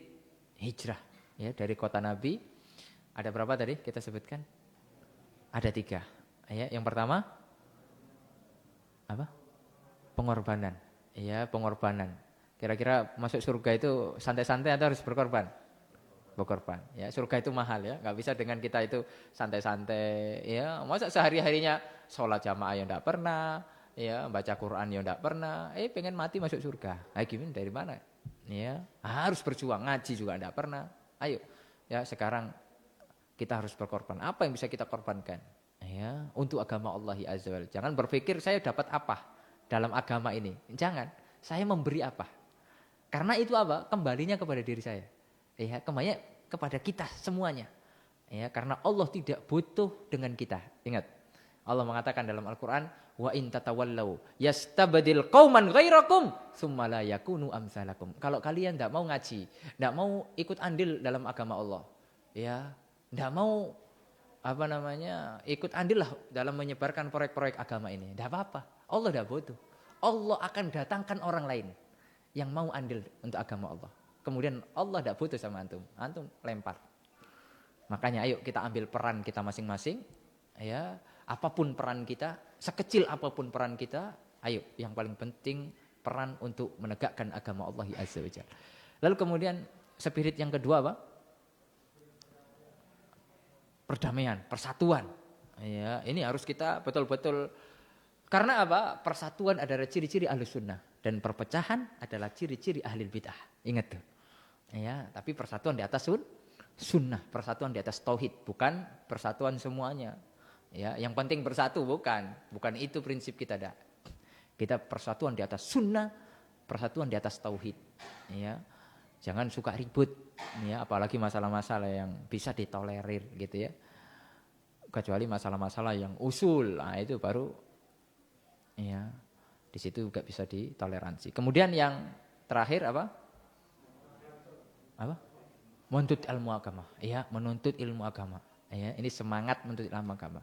hijrah ya dari kota Nabi. Ada berapa tadi kita sebutkan? Ada 3. Ya, yang pertama apa? Pengorbanan. Ya, pengorbanan. Kira-kira masuk surga itu santai-santai atau harus berkorban? Berkorban. Ya, surga itu mahal ya, nggak bisa dengan kita itu santai-santai. Ya, masa sehari-harinya sholat jamaah yang nggak pernah, ya baca Quran yang nggak pernah, pengen mati masuk surga. Gimana dari mana? Ya, harus berjuang, ngaji juga nggak pernah. Ayo, ya sekarang kita harus berkorban. Apa yang bisa kita korbankan? Ya, untuk agama Allah Azza wa Jalla. Jangan berpikir saya dapat apa dalam agama ini. Jangan, saya memberi apa? Karena itu apa? Kembalinya kepada diri saya. Ya, kembalinya kepada kita semuanya. Ya, karena Allah tidak butuh dengan kita. Ingat, Allah mengatakan dalam Al-Qur'an, "Wa in tatawallau yastabdil qauman ghairakum tsumma la yakunu amsalakum." Kalau kalian enggak mau ngaji, enggak mau ikut andil dalam agama Allah, ya, enggak mau ikut andil lah dalam menyebarkan proyek-proyek agama ini. Enggak apa-apa. Allah enggak butuh. Allah akan datangkan orang lain yang mau andil untuk agama Allah. Kemudian Allah tidak butuh sama antum. Antum lempar. Makanya ayo kita ambil peran kita masing-masing. Ya, apapun peran kita, sekecil apapun peran kita, ayo yang paling penting peran untuk menegakkan agama Allah Azza wa Jalla. Lalu kemudian spirit yang kedua apa? Perdamaian, persatuan. Ya, ini harus kita betul-betul karena apa? Persatuan adalah ciri-ciri Ahlus Sunnah dan perpecahan adalah ciri-ciri ahli bid'ah. Ingat tuh. Ya, tapi persatuan di atas sunnah, persatuan di atas tauhid, bukan persatuan semuanya. Ya, yang penting bersatu bukan itu prinsip kita dah. Kita persatuan di atas sunnah, persatuan di atas tauhid. Ya. Jangan suka ribut, ya, apalagi masalah-masalah yang bisa ditolerir gitu ya. Kecuali masalah-masalah yang usul, nah itu baru ya di situ juga bisa ditoleransi. Kemudian yang terakhir apa? Menuntut ilmu agama. Ya, menuntut ilmu agama. Ya, ini semangat menuntut ilmu agama.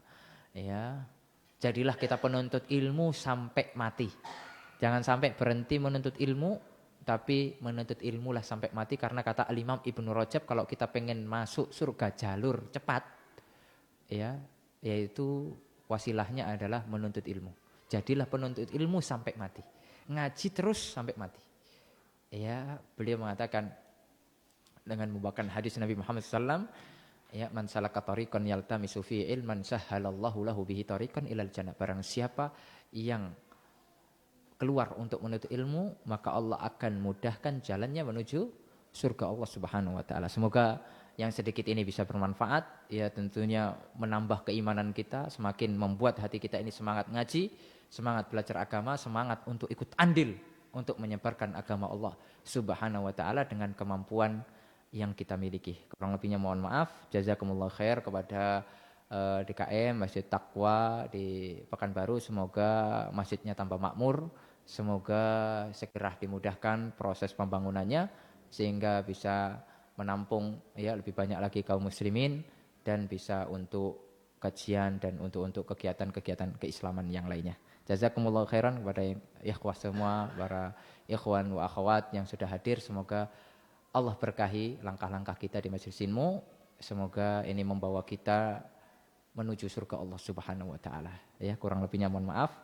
Ya. Jadilah kita penuntut ilmu sampai mati. Jangan sampai berhenti menuntut ilmu, tapi menuntut ilmu lah sampai mati. Karena kata Al-Imam Ibnu Rajab, kalau kita pengen masuk surga jalur cepat, ya, yaitu wasilahnya adalah menuntut ilmu. Jadilah penuntut ilmu sampai mati. Ngaji terus sampai mati. Ya, beliau mengatakan dengan membawakan hadis Nabi Muhammad SAW, ya, man salaka tariqan yaltamisu fi ilman sahhalallahu lahu bihi tariqan ilal jannah. Barang siapa yang keluar untuk menuntut ilmu, maka Allah akan mudahkan jalannya menuju surga Allah Subhanahu wa taala. Semoga yang sedikit ini bisa bermanfaat, ya, tentunya menambah keimanan kita, semakin membuat hati kita ini semangat ngaji, semangat belajar agama, semangat untuk ikut andil untuk menyebarkan agama Allah Subhanahu wa taala dengan kemampuan yang kita miliki. Kurang lebihnya mohon maaf. Jazakumullah khair kepada DKM Masjid Taqwa di Pekanbaru. Semoga masjidnya tambah makmur. Semoga segera dimudahkan proses pembangunannya sehingga bisa menampung, ya, lebih banyak lagi kaum muslimin dan bisa untuk kajian dan untuk kegiatan-kegiatan keislaman yang lainnya. Jazakumullah khairan kepada ikhwah semua, para ikhwan wa akhwat yang sudah hadir. Semoga Allah berkahi langkah-langkah kita di majelis ilmu. Semoga ini membawa kita menuju surga Allah Subhanahu wa taala. Ya, kurang lebihnya mohon maaf.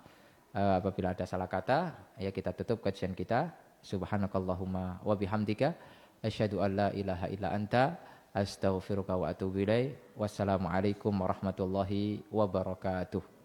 Apabila ada salah kata, ya, kita tutup kajian kita. Subhanakallahumma wa bihamdika asyhadu an la ilaha illa anta astaghfiruka wa atubu ilaik. Wassalamualaikum warahmatullahi wabarakatuh.